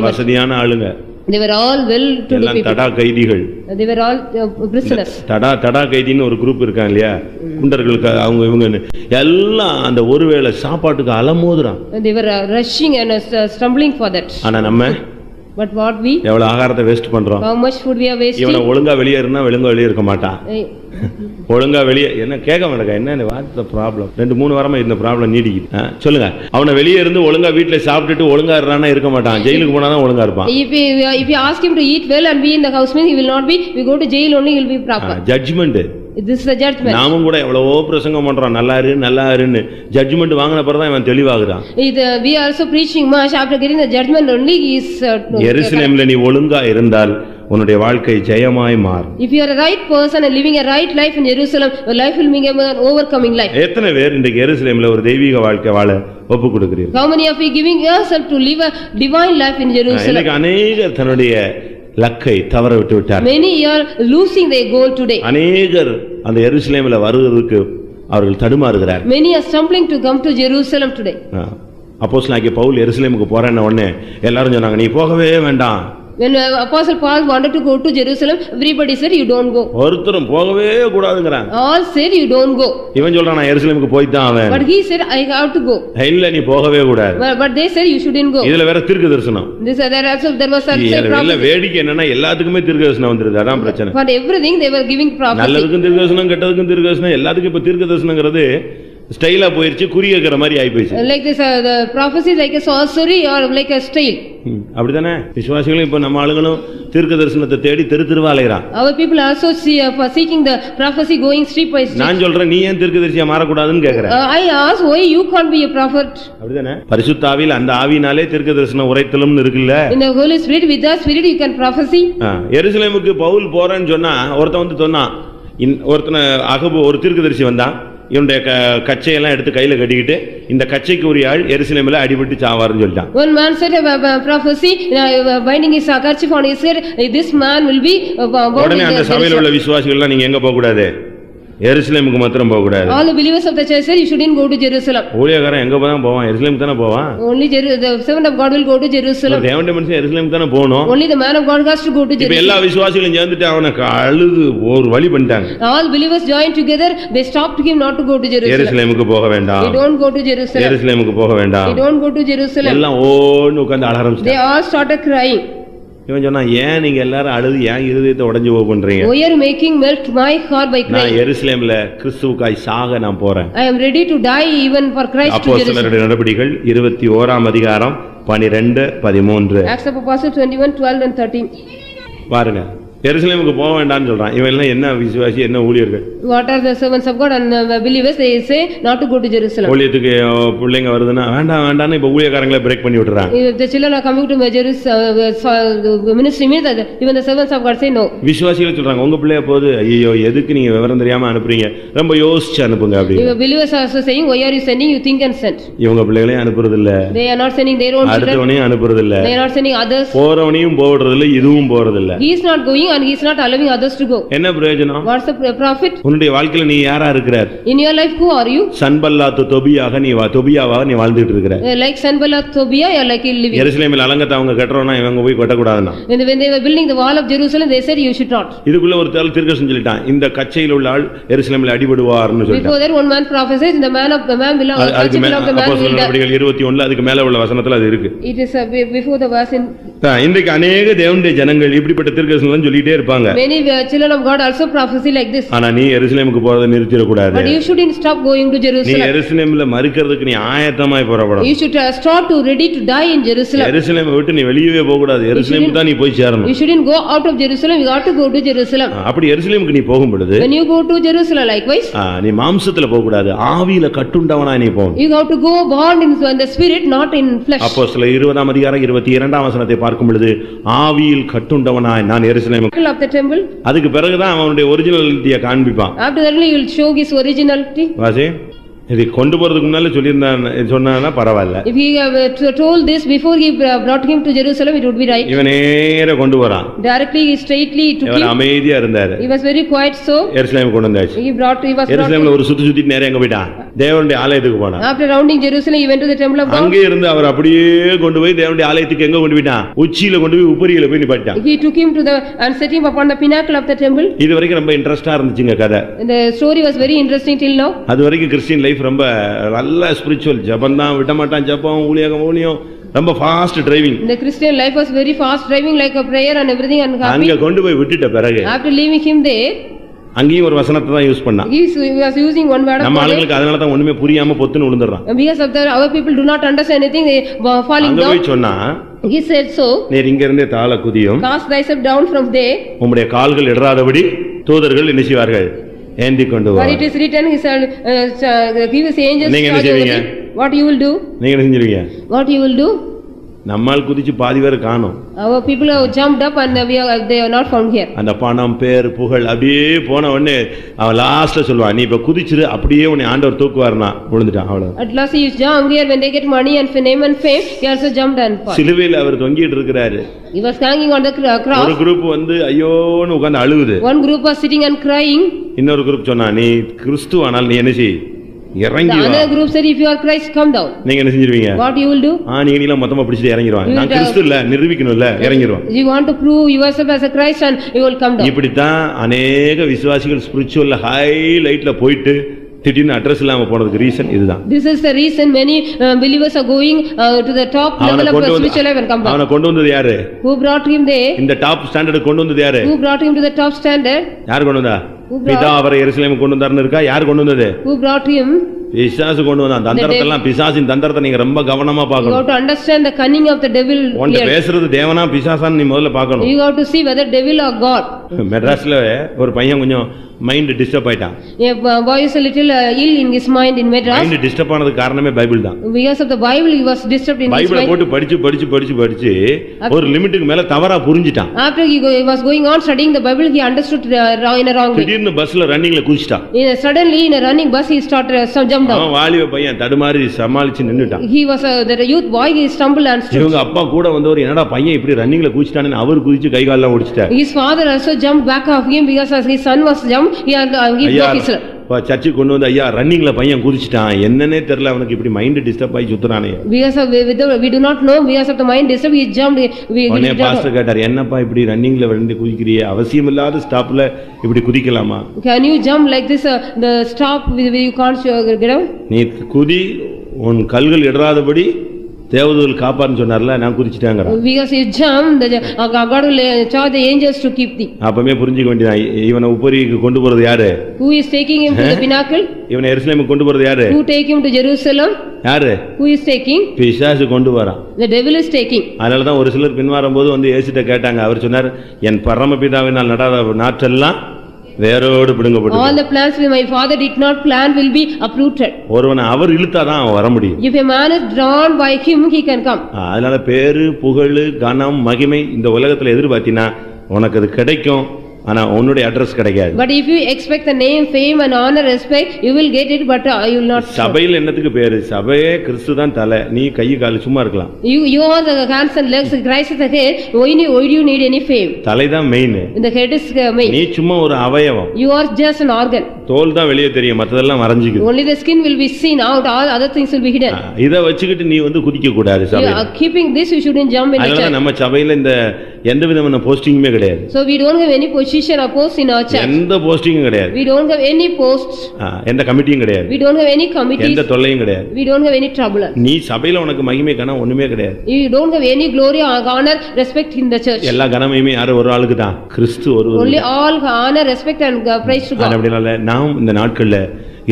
வசதியான ஆளுங்க. They were all well to the people. தடா கைதிகள். They were all prisoners. தடா கைதின்னு ஒரு குரூப் இருக்காங்க இல்லையா, குண்டர்களுக்கு அவங்க இவங்கன்னு எல்லாம் அந்த ஒருவேளை சாப்பாட்டுக்கு அலமோதுறான். They were rushing and stumbling for that. ஆனா நம்ம But what we எவ்வளவு ஆகாரத்தை வேஸ்ட் பண்றோம். How much food we are wasting. இவனை ஒழுங்கா வெளியே இருக்க மாட்டான். ஒழுங்கா வெளியே என்ன கேட்க மாட்டேங்க, என்ன வாட் ப்ராப்ளம்? 2-3 வாரமா இந்த ப்ராப்ளம் நீடிக்குது. சொல்லுங்க, அவனை வெளியே இருந்து ஒழுங்கா வீட்டுல சாப்பிட்டுட்டு ஒழுங்கா இருறானா இருக்க மாட்டான், ஜெயிலுக்கு போனாதான் ஒழுங்கா இருப்பான். If you ask him to eat well and be in the house, means he will not be. We go to jail only, he will be proper. Judgment. This is the judgment. நாமும் கூட எவ்வளவோ பிரசங்கம் பண்றோம், நல்லா இருன்னு. Judgement வாங்கின பிறகு தான் இவன் தெளிவாகுறான். We are also preaching much, after getting the judgment only he is எருசலேம்ல நீ ஒழுங்கா இருந்தால் உன்னுடைய வாழ்க்கை ஜெயமாய் மாறும். If you are a right person and living a right life in Jerusalem, your life will be an overcoming life. எத்தனை பேர் இன்றைக்கு எருசலேம்ல ஒரு தெய்வீக வாழ்க்கை வாழ ஒப்பு கொடுக்கிறீர்கள்? How many of you giving yourself to live a divine life in Jerusalem? இன்னைக்கு அநேகர் தன்னுடைய லக்கை தவற விட்டு விட்டார். Many are losing their goal today. அநேகர் அந்த எருசலேம்ல வருவதற்கு அவர்கள் தடுமாறுகிறார். Many are stumbling to come to Jerusalem today. அப்போஸ்தலனாகிய பவுல் எருசலேமுக்கு போறேன்ன உடனே எல்லாரும் சொன்னாங்க நீ போகவே வேண்டாம். When Apostle Paul wanted to go to Jerusalem, everybody said you don't go. ஒருத்தரும் போகவே கூடாதுங்கறாங்க. All said you don't go. இவன் சொல்றான் நான் எருசலேமுக்கு போய் தான் ஆவேன். But he said I have to go. இல்ல நீ போகவே கூடாது. But they said you shouldn't go. இதுல வேற தீர்க்கதரிசனம். There was a இல்ல வேடிக்கை என்னன்னா எல்லாத்துக்குமே தீர்க்கதரிசனம் வந்துருது, அதான் பிரச்சனை. For everything they were giving prophecy. நல்லதுக்கும் தீர்க்கதரிசனம், கெட்டதுக்கும் தீர்க்கதரிசனம், எல்லாத்துக்கும் இப்ப தீர்க்கதரிசனம்ங்கிறது ஸ்டைலா போயிருச்சு, குறி கேக்குற மாதிரி ஆயி போயிடுச்சு. Like this, the prophecy is like a sorcery or like a style. அப்படிதானே விசுவாசிகளும் இப்ப நம்ம ஆளுங்களும் தீர்க்க தரிசனத்தை தேடி தெருவா அலையறான். Our people also for seeking the prophecy going street by street. நான் சொல்றேன் நீ ஏன் தீர்க்கதரிசியா மாறக்கூடாதுன்னு கேக்குறேன். I ask why you can't be a prophet. அப்படிதானே பரிசுத்த ஆவியில் அந்த ஆவியினாலே தீர்க்க தரிசனம் உரைத்தலும்னு இருக்குல்ல. In the Holy Spirit, with the Spirit you can prophesy. எருசலேமுக்கு பவுல் போறேன்னு சொன்னா ஒருத்தன் வந்து சொன்னான், ஒருத்தன அகபு ஒரு தீர்க்கதரிசி வந்தான், இவனுடைய கச்சையெல்லாம் எடுத்து கையில கட்டிக்கிட்டு இந்த கச்சைக்கு ஒரு ஆள் எருசலேமில் அடிபட்டு சாவாருன்னு சொல்லிட்டான். One man said a prophecy, binding his kerchief on his head, this man will be உடனே அந்த சபையில் உள்ள விசுவாசிகள்லாம் நீங்க எங்க போக கூடாது, எருசலேமுக்கு மாத்திரம் போக கூடாது. All the believers of the church said you shouldn't go to Jerusalem. ஊழியக்காரன் எங்க தான் போவான், எருசலேமுக்கு தானே போவான். Only the servant of God will go to Jerusalem. தேவனுடைய மனுஷன் எருசலேமுக்கு தானே போகணும். Only the man of God has to go to Jerusalem. இப்ப எல்லா விசுவாசிகளும் சேர்ந்துட்டு அவனை அழுது ஒரு வழி பண்ணிட்டாங்க. All believers joined together, they stopped him not to go to Jerusalem. எருசலேமுக்கு போக வேண்டாம். You don't go to Jerusalem. எருசலேமுக்கு போக வேண்டாம். You don't go to Jerusalem. எல்லாம் ஓன்னு உட்கார்ந்து அழ ஆரம்பிச்சாங்க. They all started crying. இவன் சொன்னா ஏன் நீங்க எல்லாரும் அழுது ஏன் இருதயத்தை உடைஞ்சு போக பண்றீங்க? Why are you making melt my heart by crying? நான் எருசலேம்ல கிறிஸ்துவுக்காய் சாக நான் போறேன். I am ready to die even for Christ to Jerusalem. அப்போஸ்தலருடைய நடபடிகள் 21ஆம் அதிகாரம் 12 13. Acts of Apostles 21 12 and 13. பாருங்க எருசலேமுக்கு போக வேண்டாம்னு சொல்றான். இவன் எல்லாம் என்ன விசுவாசி என்ன ஊழியர்கள்? What are the servants of God and believers? They say not to go to Jerusalem. ஊழியத்துக்கு பிள்ளைங்க வருதுன்னா வேண்டாம் வேண்டாம்னு இப்ப ஊழியக்காரங்களை பிரேக் பண்ணி விட்டுறாங்க. If the children are coming to ministry means that even the servants of God say no. விசுவாசிகள் சொல்றாங்க உங்க பிள்ளைய போது ஐயோ எதுக்கு நீங்க விவரம் தெரியாம அனுப்புறீங்க, ரொம்ப யோசிச்சு அனுப்புங்க அப்படி. If believers are also saying why are you sending, you think and send. இவங்க பிள்ளைகளையும் அனுப்புறது இல்ல. They are not sending their own children. அடுத்தவனையும் அனுப்புறது இல்ல. They are not sending others. போறவனையும் போறது இல்ல, இதுவும் போறது இல்ல. He is not going and he is not allowing others to go. என்ன பிரயோஜனம்? What's the profit? உன்னுடைய வாழ்க்கையில நீ யாரா இருக்கிறார்? In your life who are you? Sanballat தொபியாக நீ தொபியாவாக நீ வாழ்ந்துட்டு இருக்கிற. Like Sanballat Tobiah, you are like living. எருசலேமில் அலங்கத்தை அவங்க கட்டறோம்னா இவங்க போய் கட்ட கூடாதுன்னா. When they were building the wall of Jerusalem, they said you should not. இதுக்குள்ள ஒரு தீர்க்கதரிசி சொல்லிட்டான், இந்த கச்சையில் உள்ள ஆள் எருசலேமில் அடிபடுவார்னு சொல்லிட்டான். Before that one man prophesied, the man belong அதுக்கு மேல அப்போஸ்தலர் நடபடிகள் 21 அதுக்கு மேல உள்ள வசனத்துல அது இருக்கு. It is before the verse in. இன்றைக்கு अनेक தேவனுடைய ஜனங்கள் இப்படிப்பட்ட தீர்க்கதரிசனம் எல்லாம் சொல்லிட்டே இருப்பாங்க. Many children of God also prophesy like this. ஆனா நீ எருசலேமுக்கு போறதை நிறுத்திட கூடாது. But you shouldn't stop going to Jerusalem. நீ எருசலேமில் மரிக்கிறதுக்கு நீ ஆயத்தமாய் புறப்படணும். You should start to ready to die in Jerusalem. எருசலேமை விட்டு நீ வெளியவே போக கூடாது. எருசலேமுக்கு தான் நீ போய் சேரணும். You shouldn't go out of Jerusalem, you got to go to Jerusalem. அப்படி எருசலேமுக்கு நீ போகும் பொழுது when you go to Jerusalem likewise நீ மாம்சத்துல போக கூடாது, ஆவியில கட்டுண்டவனாய் நீ போகணும். You have to go born in the spirit, not in flesh. அப்போஸ்தலர் 20ஆம் அதிகாரம் 22ஆம் வசனத்தை பார்க்கும் பொழுது ஆவியில் கட்டுண்டவனாய் நான் எருசலேமுக்கு of the temple. அதுக்கு பிறகுதான் அவனுடைய ஒரிஜினாலிட்டியை காண்பிப்பான். After that he will show his originality. வாசி இது கொண்டு போறதுக்கு முன்னால சொல்லியிருந்தான் சொன்னா பரவாயில்ல. If he told this before he brought him to Jerusalem, it would be right. இவன் நேரா கொண்டு வரான். Directly straightly took him. இவன் அமைதியா இருந்தாரு. He was very quiet, so எருசலேம் கொண்டு வந்தாச்சு. he was எருசலேம்ல ஒரு சுத்தி நேரா எங்க போய்ட்டான், தேவனுடைய ஆலயத்துக்கு போனான். After rounding Jerusalem, he went to the temple of God. அங்கே இருந்து அவர் அப்படியே கொண்டு போய் தேவனுடைய ஆலயத்துக்கு எங்க கொண்டு போய்ட்டான், உச்சியில கொண்டு போய் உப்பரியில போய் நிப்பாட்டிட்டான். He took him to the and set him upon the pinnacle of the temple. இது வரைக்கும் ரொம்ப இன்ட்ரஸ்டா இருந்துச்சுங்க கதை. The story was very interesting till now. அது வரைக்கும் கிறிஸ்டியன் லைஃப் ரொம்ப நல்ல ஸ்பிரிச்சுவல், ஜபம் தான் விட மாட்டான், ஜபம் ஊழியம் ரொம்ப fast driving. The Christian life was very fast driving, like a prayer and everything and happy. அங்க கொண்டு போய் விட்டுட்ட பிறகு after leaving him there அங்கேயும் ஒரு வசனத்தை தான் யூஸ் பண்ணான். he was using one word. நம்ம ஆளுங்களுக்கு அதனால தான் ஒண்ணுமே புரியாம பொத்துன்னு விழுந்துறான். Because of that our people do not understand anything, they falling down. அங்க போய் சொன்னா he said so நீர் இங்க இருந்தே தாள குதியும், cast thyself down from there, உம்முடைய கால்கள் இடறாதபடி தூதர்கள் என்ன செய்வார்கள், ஏந்தி கொண்டு வா. for it is written he shall give his angels நீங்க என்ன charge over செய்வீங்க? thee. What you will do? நீங்க என்ன செஞ்சிருவீங்க? What you will do? நம்மால் குதிச்சு பாதி பேர் காணோம். Our people have jumped up and they are not found here. அந்த பணம் பேர் புகழ் அப்படியே போன உடனே அவன் லாஸ்ட்ல சொல்லுவான், நீ இப்ப குதிச்சிரு, அப்படியே உன்னை ஆண்டவர் தூக்குவார்னா விழுந்துட்டான். அவ்வளவு. At last he jumped here when they get money and name and fame, he also jumped and fell. சிலுவையில் அவர் தொங்கிட்டு இருக்கிறாரு. He was hanging on the cross. ஒரு குரூப் வந்து ஐயோன்னு உட்கார்ந்து அழுகுது. One group was sitting and crying. இன்னொரு group சொன்னா, நீ கிறிஸ்துவானால் நீ என்ன செய், இறங்கி வா. The other group said if you are Christ, come down. நீங்க என்ன செஞ்சிருவீங்க? What you will do? நீங்க எல்லாம் மொத்தமா பிடிச்சிட்டு இறங்கிடுவாங்க. நான் கிறிஸ்து இல்ல நிரூபிக்கணும்ல, இறங்கிடுவான். You want to prove yourself as a Christ and you will come down. இப்படி தான் अनेक விசுவாசிகள் ஸ்பிரிச்சுவல்ல ஹை லைட்ல போயிட்டு திடீர்னு அட்ரஸ் இல்லாம போனதுக்கு ரீசன் இதுதான். This is the reason many believers are going to the top level of spiritual life and come back. அவனை கொண்டு வந்தது யாரு? Who brought him there? இந்த டாப் ஸ்டாண்டர்ட் கொண்டு வந்தது யாரு? Who brought him to the top standard? யார் கொண்டு வந்தா? பிதா அவரை எருசலேமுக்கு கொண்டு வந்தார்னு இருக்கா? யார் கொண்டு வந்தது? Who brought him? பிசாசு கொண்டு வந்த தந்திரத்தெல்லாம், பிசாசின் தந்திரத்தை நீங்க ரொம்ப கவனமா You பார்க்கணும். have to understand the cunning of the devil. உன்கிட்ட பேசுறது தேவனா பிசாசான்னு நீ முதல்ல பார்க்கணும். You have to see whether devil or God. மெட்ராஸ்ல ஒரு பையன் கொஞ்சம் மைண்ட் டிஸ்டர்ப் ஆயிட்டான். A boy is a little ill in his mind in Madras. Mind disturb ஆனதுக்கு காரணமே பைபிள் தான். Because of the Bible he was disturbed in his பைபிளை mind. போட்டு படிச்சு ஒரு லிமிட்டுக்கு மேல தவறா புரிஞ்சிட்டான். After he was going on studying the Bible, he understood in a wrong way. திடீர்னு பஸ்ல ரன்னிங்ல குதிச்சிட்டான். Suddenly in a running bus he started jumped down. அவன் வாலிப பையன் தடுமாறி சமாளிச்சு நின்னுட்டான். He was the youth boy, he stumbled and stood. இவங்க அப்பா கூட வந்தவர் என்னடா பையன் இப்படி ரன்னிங்ல குதிச்சிட்டானே அவர் குதிச்சு கை கால் எல்லாம் ஒடிச்சிட்டார். His father also jumped back of him because as his son was jumped, he broke his leg. சர்ச்சுக்கு கொண்டு வந்து ஐயா ரன்னிங்ல பையன் குதிச்சிட்டான், என்னன்னே தெரியல அவனுக்கு இப்படி மைண்ட் டிஸ்டர்ப் ஆகி சுத்துறானே. Because of we do not know, because of the mind disturbed, he jumped. உடனே பாஸ்டர் கேட்டார், என்னப்பா இப்படி ரன்னிங்ல வந்து குதிக்கிறியே, அவசியம் இல்லாத ஸ்டாப்ல இப்படி குதிக்கலாமா? Can you jump like this, the stop where you can't get out? நீ குதி, உன் கல்கள் இடராதபடி தேவதூதன் காப்பான்னு சொன்னார்ல, நான் குதிச்சிட்டேங்கறான். Because you jump, God will charge the angels to keep thee. அப்பமே புரிஞ்சிக்க வேண்டியதான், இவனை உப்பரிக்கு கொண்டு போறது யாரு? Who is taking him to the pinnacle? இவனை எருசலேமுக்கு கொண்டு போறது யாரு? Who take him to Jerusalem? யாரு? Who is taking? பிசாசு கொண்டு வரான். The devil is taking. அதனால தான் ஒரு சிலர் பின்வாரும்போது வந்து இயேசுட்ட கேட்டாங்க. அவர் சொன்னார், என் பரமபிதாவினால் நடாத நாற்றெல்லாம் வேரோடு பிடுங்கப்படும். All the plans which my father did not plan will be uprooted. ஒருவனை அவர் இழுத்தாதான் அவன் வர முடியும். If a man is drawn by him, he can come. அதனால பேரு, புகழ், கனம், மகிமை இந்த உலகத்துல எதிர்பார்த்தினா உனக்கு அது கிடைக்கும். ஆனா உன்னுடைய அட்ரஸ் கிடைக்காது. But if you expect the name, fame and honor, respect, you will get it, but you will not. சபையில என்னத்துக்கு பேரு? சபையே கிறிஸ்து தான் தலை, நீ கை கால் சும்மா இருக்கலாம். You are the hands and legs, Christ is the head. Why do you need any fame? தலை தான் main. The head is main. நீ சும்மா ஒரு அவயவம். You are just an organ. தோல் தான் வெளியே தெரியும், மத்ததெல்லாம் மறைஞ்சிக்குது. Only the skin will be seen out, all other things will be hidden. இத வச்சுக்கிட்டு நீ வந்து குதிக்க கூடாது சபையில. Keeping this, you shouldn't jump in the church. அதனால நம்ம சபையில இந்த எந்த விதமான போஸ்டிங்குமே கிடையாது. So we don't have any position or post in our church. எந்த போஸ்டிங்கும் கிடையாது. We don't have any posts. எந்த கமிட்டியும் கிடையாது. We don't have any committees. எந்த தொல்லையும் கிடையாது. We don't have any trouble. நீ சபையில உனக்கு மகிமை கனம் ஒண்ணுமே கிடையாது. You don't have any glory or honor, respect in the church. எல்லா கனமையுமே யாரு? ஒரு ஆளுக்கு தான், கிறிஸ்து ஒருவர். Only all honor, respect and praise to God. அப்படினால நாம் இந்த நாட்கள்ல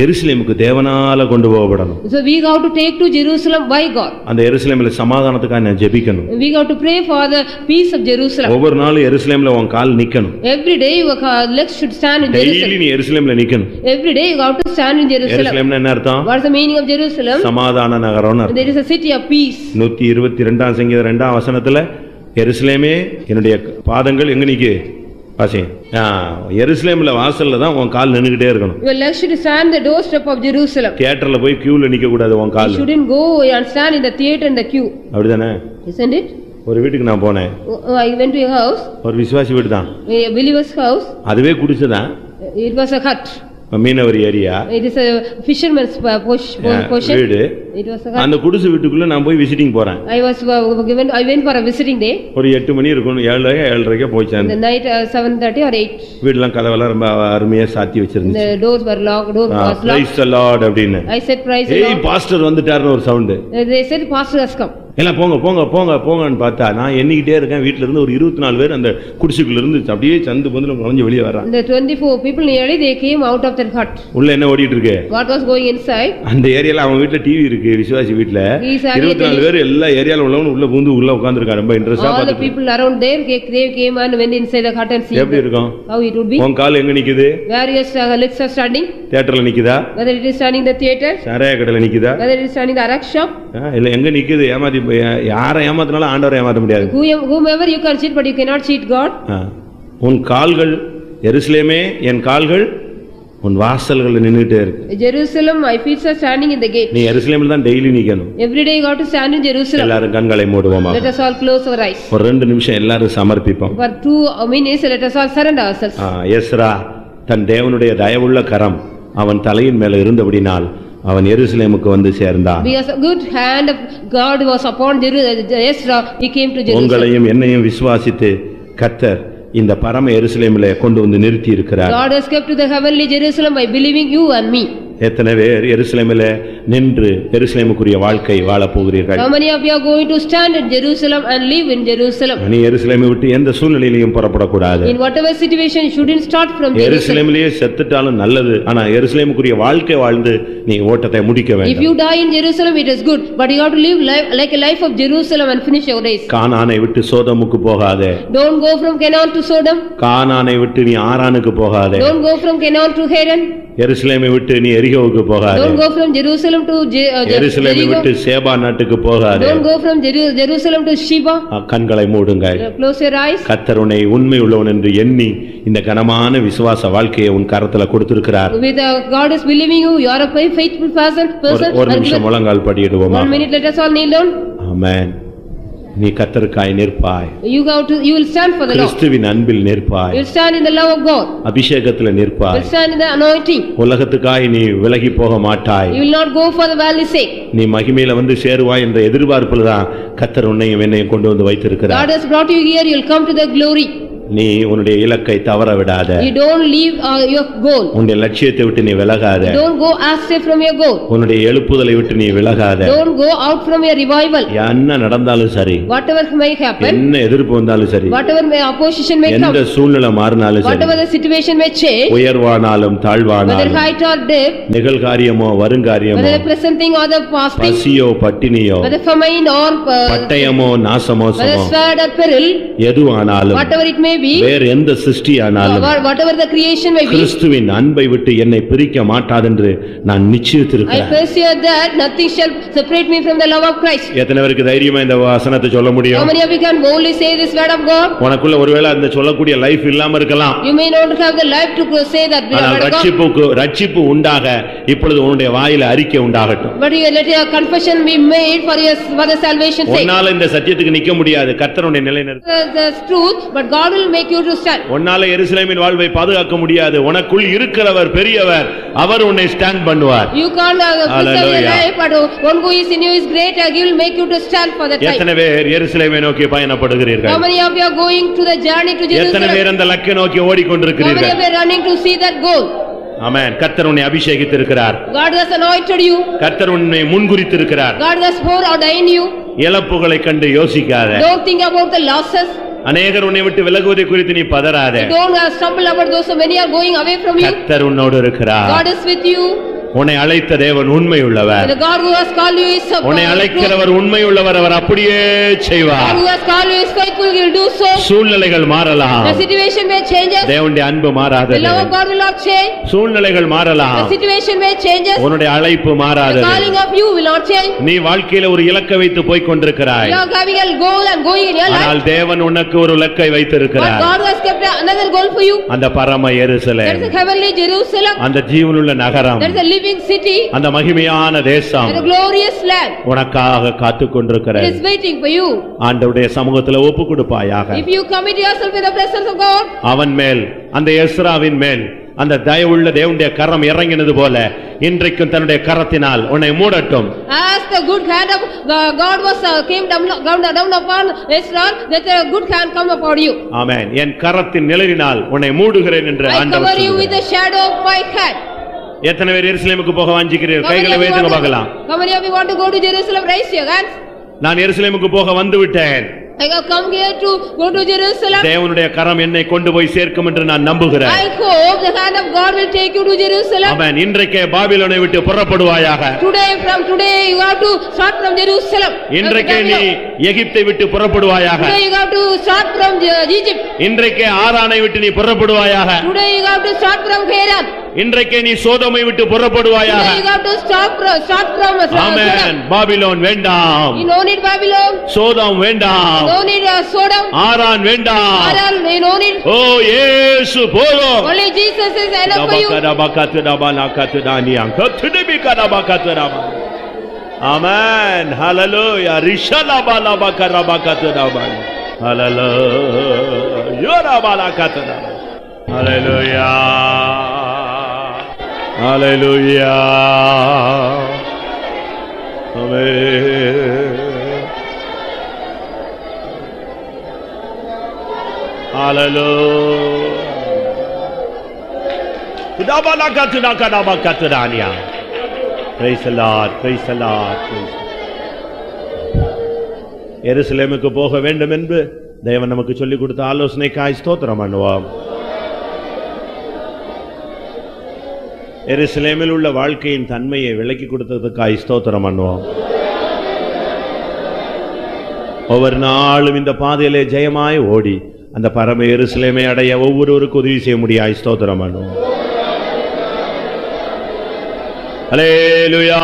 எருசலேமுக்கு தேவனால கொண்டு போகப்படணும். So we have to take to Jerusalem by God. அந்த எருசலேமில சமாதானத்துக்காக நான் ஜெபிக்கணும். We have to pray for the peace of Jerusalem. ஒவ்வொரு நாளும் எருசலேமில உன் கால் நிக்கணும். Every day your legs should stand in Jerusalem. Daily நீ எருசலேமில நிக்கணும். Every day you have to stand in Jerusalem. எருசலேம்னா என்ன அர்த்தம்? What is the meaning of Jerusalem? சமாதான நகரம்னு அர்த்தம். There is a city of peace. 122ஆம் சங்கீதம் 2ஆம் வசனத்துல எருசலேமே என்னுடைய பாதங்கள் எங்க நிக்கு? வாசிங்க. எருசலேம்ல வாசல்ல தான் உன் கால் நின்னுகிட்டே இருக்கணும். Your legs should stand the doorstep of Jerusalem. தியேட்டர்ல போய் கியூல நிக்க கூடாது உன் கால். You shouldn't go and stand in the theater in the queue. அப்படிதானே? Isn't it? ஒரு வீட்டுக்கு நான் போனேன். I went to a house. ஒரு விசுவாசி வீடு தான். A believer's house. அதுவே குடிசைதான். It was a hut. மீனவர் area. It is a fisherman's portion. வீடு. It was a hut. அந்த குடிசை வீட்டுக்குள்ள நான் போய் விசிட்டிங் போறேன். I went for a visiting day. ஒரு 8 மணி இருக்கும், 7:30 போய் சேர்ந்தேன். The night 7:30 or 8. வீடெல்லாம் கதவெல்லாம் ரொம்ப அருமையா சாத்தி வச்சிருந்துச்சு. The doors were locked, door was locked. Praise the Lord அப்படினு. I said praise the Lord. ஏய் பாஸ்டர் வந்துட்டாருன்னு ஒரு sound. They said pastor has come. எல்லாம் போங்க போங்க போங்க போங்கன்னு பார்த்தா நான் எண்ணிக்கிட்டே இருக்கேன். வீட்டுல இருந்து ஒரு 24 பேர் அந்த குடிசைக்குள்ள இருந்து அப்படியே சந்து பொந்துல நுழைஞ்சு வெளியே வர்றாங்க. The 24 people nearly they came out of that hut. உள்ள என்ன ஓடிட்டு இருக்கு? What was going inside? அந்த ஏரியால அவங்க வீட்ல டிவி இருக்கு, விசுவாசி வீட்ல 24 பேர் எல்லா ஏரியால உள்ளவங்க உள்ள பூந்து உள்ள உட்கார்ந்திருக்காங்க. ரொம்ப இன்ட்ரஸ்டா பார்த்துட்டு. All the people around there they came and went inside the hut and see. எப்படி இருக்கும்? How it would be? உன் கால் எங்க நிக்குது? Various legs are standing. தியேட்டர்ல நிக்குதா? Whether it is standing in the theater? சாராய கடையில நிக்குதா? Whether it is standing in the arak shop? இல்ல எங்க நிக்குது? ஏமாத்தி யாரை ஏமாத்தினாலும் ஆண்டவரை ஏமாத்த முடியாது. Whomever you can cheat but you cannot cheat God. உன் கால்கள் எருசலேமே என் கால்கள் உன் வாசல்கள்ல நின்னுட்டே இருக்கு. Jerusalem my feet are standing in the gate. நீ எருசலேமில் தான் டெய்லி நிக்கணும். Every day you got to stand in Jerusalem. எல்லாரும் கண்களை மூடுவோமா? Let us all close our eyes. ஒரு 2 நிமிஷம் எல்லாரும் சமர்ப்பிப்போம். For 2 minutes let us all surrender ourselves. Ezra தன் தேவனுடைய தயவுள்ள கரம் அவன் தலையின் மேல இருந்தபடினால் அவன் எருசலேமுக்கு வந்து சேர்ந்தான். Because a good hand of God was upon Ezra, he came to Jerusalem. உங்களையும் என்னையும் விசுவாசித்து கர்த்தர் இந்த பரம எருசலேமிலே கொண்டு வந்து நிறுத்தி இருக்கிறார். God has kept to the heavenly Jerusalem by believing you and me. எத்தனை பேர் எருசலேமிலே நின்று எருசலேமுக்குரிய வாழ்க்கை வாழப் போகிறீர்கள்? How many of you are going to stand in Jerusalem and live in Jerusalem? நீ எருசலேமை விட்டு எந்த சூழ்நிலையிலும் புறப்படக்கூடாது. In whatever situation you shouldn't start from Jerusalem. எருசலேமிலேயே செத்துட்டாலும் நல்லது, ஆனா எருசலேமுக்குரிய வாழ்க்கை வாழ்ந்து நீ ஓட்டத்தை முடிக்க If வேண்டும். you die in Jerusalem it is good, but you have to live like a life of Jerusalem and finish your days. கானானை விட்டு சோதோமுக்கு போகாதே. Don't go from Canaan to Sodom. கானானை விட்டு நீ ஆரானுக்கு போகாதே. Don't go from Canaan to Haran. எருசலேமை விட்டு நீ எரிகோவுக்கு போகாதே. Don't go from Jerusalem to எருசலேமை விட்டு சேபா நாட்டுக்கு போகாதே. Don't go from Jerusalem to Sheba. கண்களை மூடுங்கள். Close your eyes. கர்த்தர் உன்னை உண்மை உள்ளவன் என்று எண்ணி இந்த கனமான விசுவாச வாழ்க்கையை உன் கரத்துல கொடுத்திருக்கிறார். With God is believing you, you are a faithful person. ஒரு நிமிஷம் முழங்கால் படியிடுவோமா? 1 minute, let us all kneel down. ஆமென். நீ கர்த்தருக்காய் நிற்பாய். You will stand for the Lord. கிறிஸ்துவின் அன்பில் நிற்பாய். You will stand in the love of God. அபிஷேகத்துல நிற்பாய். You will stand in the anointing. உலகத்துக்காய் நீ விலகி போக மாட்டாய். You will not go for the valley's sake. நீ மகிமையில வந்து சேருவாய் என்ற எதிர்பார்ப்புல தான் கர்த்தர் உன்னையும் என்னையும் கொண்டு வந்து வைத்திருக்கிறார். God has brought you here, you will come to the glory. நீ உன்னுடைய இலக்கை தவற விடாத. You don't leave your goal. உன்னுடைய லட்சியத்தை விட்டு நீ விலகாத. Don't go astray from your goal. உன்னுடைய எழுப்புதலை விட்டு நீ விலகாத. Don't go out from your revival. என்ன நடந்தாலும் சரி, whatever may happen, என்ன எதிர்ப்பு வந்தாலும் சரி, whatever opposition may come, எந்த சூழ்நிலை மாறினாலும் சரி, whatever the situation may change, உயர்வானாலும் தாழ்வானாலும், whether height or depth, நிகழ்காரியமோ வருங்காரியமோ, whether the present thing or the past thing, பசியோ பட்டினியோ, whether famine or பட்டயமோ நாசமோ, whether sword or peril, எதுவானாலும், whatever it may be, வேறு எந்த சிருஷ்டியானாலும், whatever the creation may be, கிறிஸ்துவின் அன்பை விட்டு என்னை பிரிக்க மாட்டாதென்று நான் நிச்சயித்திருக்கிறேன். I persevere that nothing shall separate me from the love of Christ. எத்தனை பேருக்கு தைரியமா இந்த வசனத்தை சொல்ல முடியும்? How many of you can boldly say this word of God? உனக்குள்ள ஒருவேளை அந்த சொல்லக்கூடிய லைஃப் இல்லாம இருக்கலாம். You may not have the life to say that word of God. ரட்சிப்பு உண்டாக இப்பொழுது உன்னுடைய வாயில அறிக்கை உண்டாகட்டும். But you let your confession be made for the salvation sake. உன்னால இந்த சத்தியத்துக்கு நிக்க முடியாது. கர்த்தருடைய நிலைநிறுத்து. That's truth, but God will make you to stand. உன்னால எருசலேமின் வாழ்வை பாதுகாக்க முடியாது. உனக்குள் இருக்கிறவர் பெரியவர், அவர் உன்னை ஸ்டாண்ட் பண்ணுவார். You can't preserve your life, but one who is in you is great, he will make you to stand for that life. எத்தனை பேர் எருசலேமை நோக்கி பயணப்படுகிறீர்கள்? How many of you are going to the journey to Jerusalem? எத்தனை பேர் அந்த இலக்கை நோக்கி How many ஓடிக்கொண்டிருக்கிறீர்கள்? of you are running to see that goal? ஆமென். கர்த்தர் உன்னை அபிஷேகித்திருக்கிறார். God has anointed you. கர்த்தர் உன்னை முன்குறித்திருக்கிறார். God has foreordained you. இழப்புகளை கண்டு யோசிக்காத. Don't think about the losses. அநேகர் உன்னை விட்டு விலகுவதை குறித்து நீ பதறாதே. Don't stumble about those so many are going away from you. கர்த்தர் உன்னோடு இருக்கிறார். God is with you. உன்னை அழைத்த தேவன் உண்மை உள்ளவர். The God who has called you is உன்னை அழைக்கிறவர் உண்மை உள்ளவர், அவர் அப்படியே செய்வார். God who has called you is faithful, he will do so. சூழ்நிலைகள் மாறலாம். The situation may change. தேவனுடைய அன்பு மாறாதது. The love of God will not change. சூழ்நிலைகள் மாறலாம். The situation may change. உன்னுடைய அழைப்பு The மாறாதது. calling of you will not change. நீ வாழ்க்கையில ஒரு இலக்கை வைத்து போய் கொண்டிருக்கிறாய். You are having a goal and going in your life. ஆனால் தேவன் உனக்கு ஒரு இலக்கை But வைத்திருக்கிறார். God has kept another goal for you. அந்த பரம That Jerusalem, is the heavenly Jerusalem. அந்த ஜீவனுள்ள நகரம், That is the living city. அந்த மகிமையான தேசம் And the glorious land. உனக்காக காத்துக் It கொண்டிருக்கிறது. is waiting for you. ஆண்டவருடைய சமூகத்துல ஒப்பு கொடுப்பாயாக. If you commit yourself in the presence of God, அவன் மேல், அந்த எஸ்ராவின் மேல் அந்த தயவுள்ள தேவனுடைய கரம் இறங்கினது போல இன்றைக்கும் தன்னுடைய கரத்தினால் உன்னை மூடட்டும். as the good hand of God was came down upon Israel, that the good hand come upon you. ஆமென். என் கரத்தின் நிழலினால் உன்னை மூடுகிறேன் என்று I ஆண்டவர் cover you with சொல்கிறார். the shadow of my hand. எத்தனை பேர் எருசலேமுக்கு போக வாஞ்சிக்கிறீர்கள்? கைகளை உயர்த்துங்க பார்க்கலாம். How many of you want to go to Jerusalem? Raise your hands. நான் எருசலேமுக்கு போக வந்து விட்டேன். I have come here to go to Jerusalem. தேவனுடைய கரம் என்னை கொண்டு போய் சேர்க்கும் என்று நான் நம்புகிறேன். I hope the hand of God will take you to Jerusalem. ஆமென். இன்றைக்கே பாபிலோனை விட்டு புறப்படுவாயாக. From today you have to start from Jerusalem. இன்றைக்கே நீ எகிப்தை விட்டு புறப்படுவாயாக. Today you have to start from Egypt. இன்றைக்கே ஆரானை விட்டு நீ புறப்படுவாயாக. Today you have to start from Haran. இன்றைக்கே நீ சோதோமை விட்டு புறப்படுவாயாக. Today you have to start from amen. Babylon வேண்டாம். You no need Babylon. Sodom வேண்டாம். No need Sodom. ஆரான் வேண்டாம். Haran, no need. ஓ இயேசு போதும். Only Jesus is enough for you. Amen. Hallelujah. ரிஷலபலபகரபகதபன். Hallelujah. யோரபலகதன. Hallelujah. Hallelujah. Amen. Hallelujah. குதாபாலா கத்துடா Gadaba கத்துடானியா. Praise the Lord, praise the Lord, praise the Lord. எருசலேமுக்கு போக வேண்டும் என்று தேவன் நமக்கு சொல்லிக் கொடுத்த ஆலோசனைக்காய் ஸ்தோத்திரம் பண்ணுவோம். எருசலேமில் உள்ள வாழ்க்கையின் தன்மையை விளக்கி கொடுத்ததுக்காய் ஸ்தோத்திரம் பண்ணுவோம். ஒவ்வொரு நாளும் இந்த பாதையிலே ஜெயமாய் ஓடி அந்த பரம எருசலேமை அடைய ஒவ்வொருவருக்கும் உதவி செய்ய முடியாய் ஸ்தோத்திரம் பண்ணுவோம். அல்லேலூயா.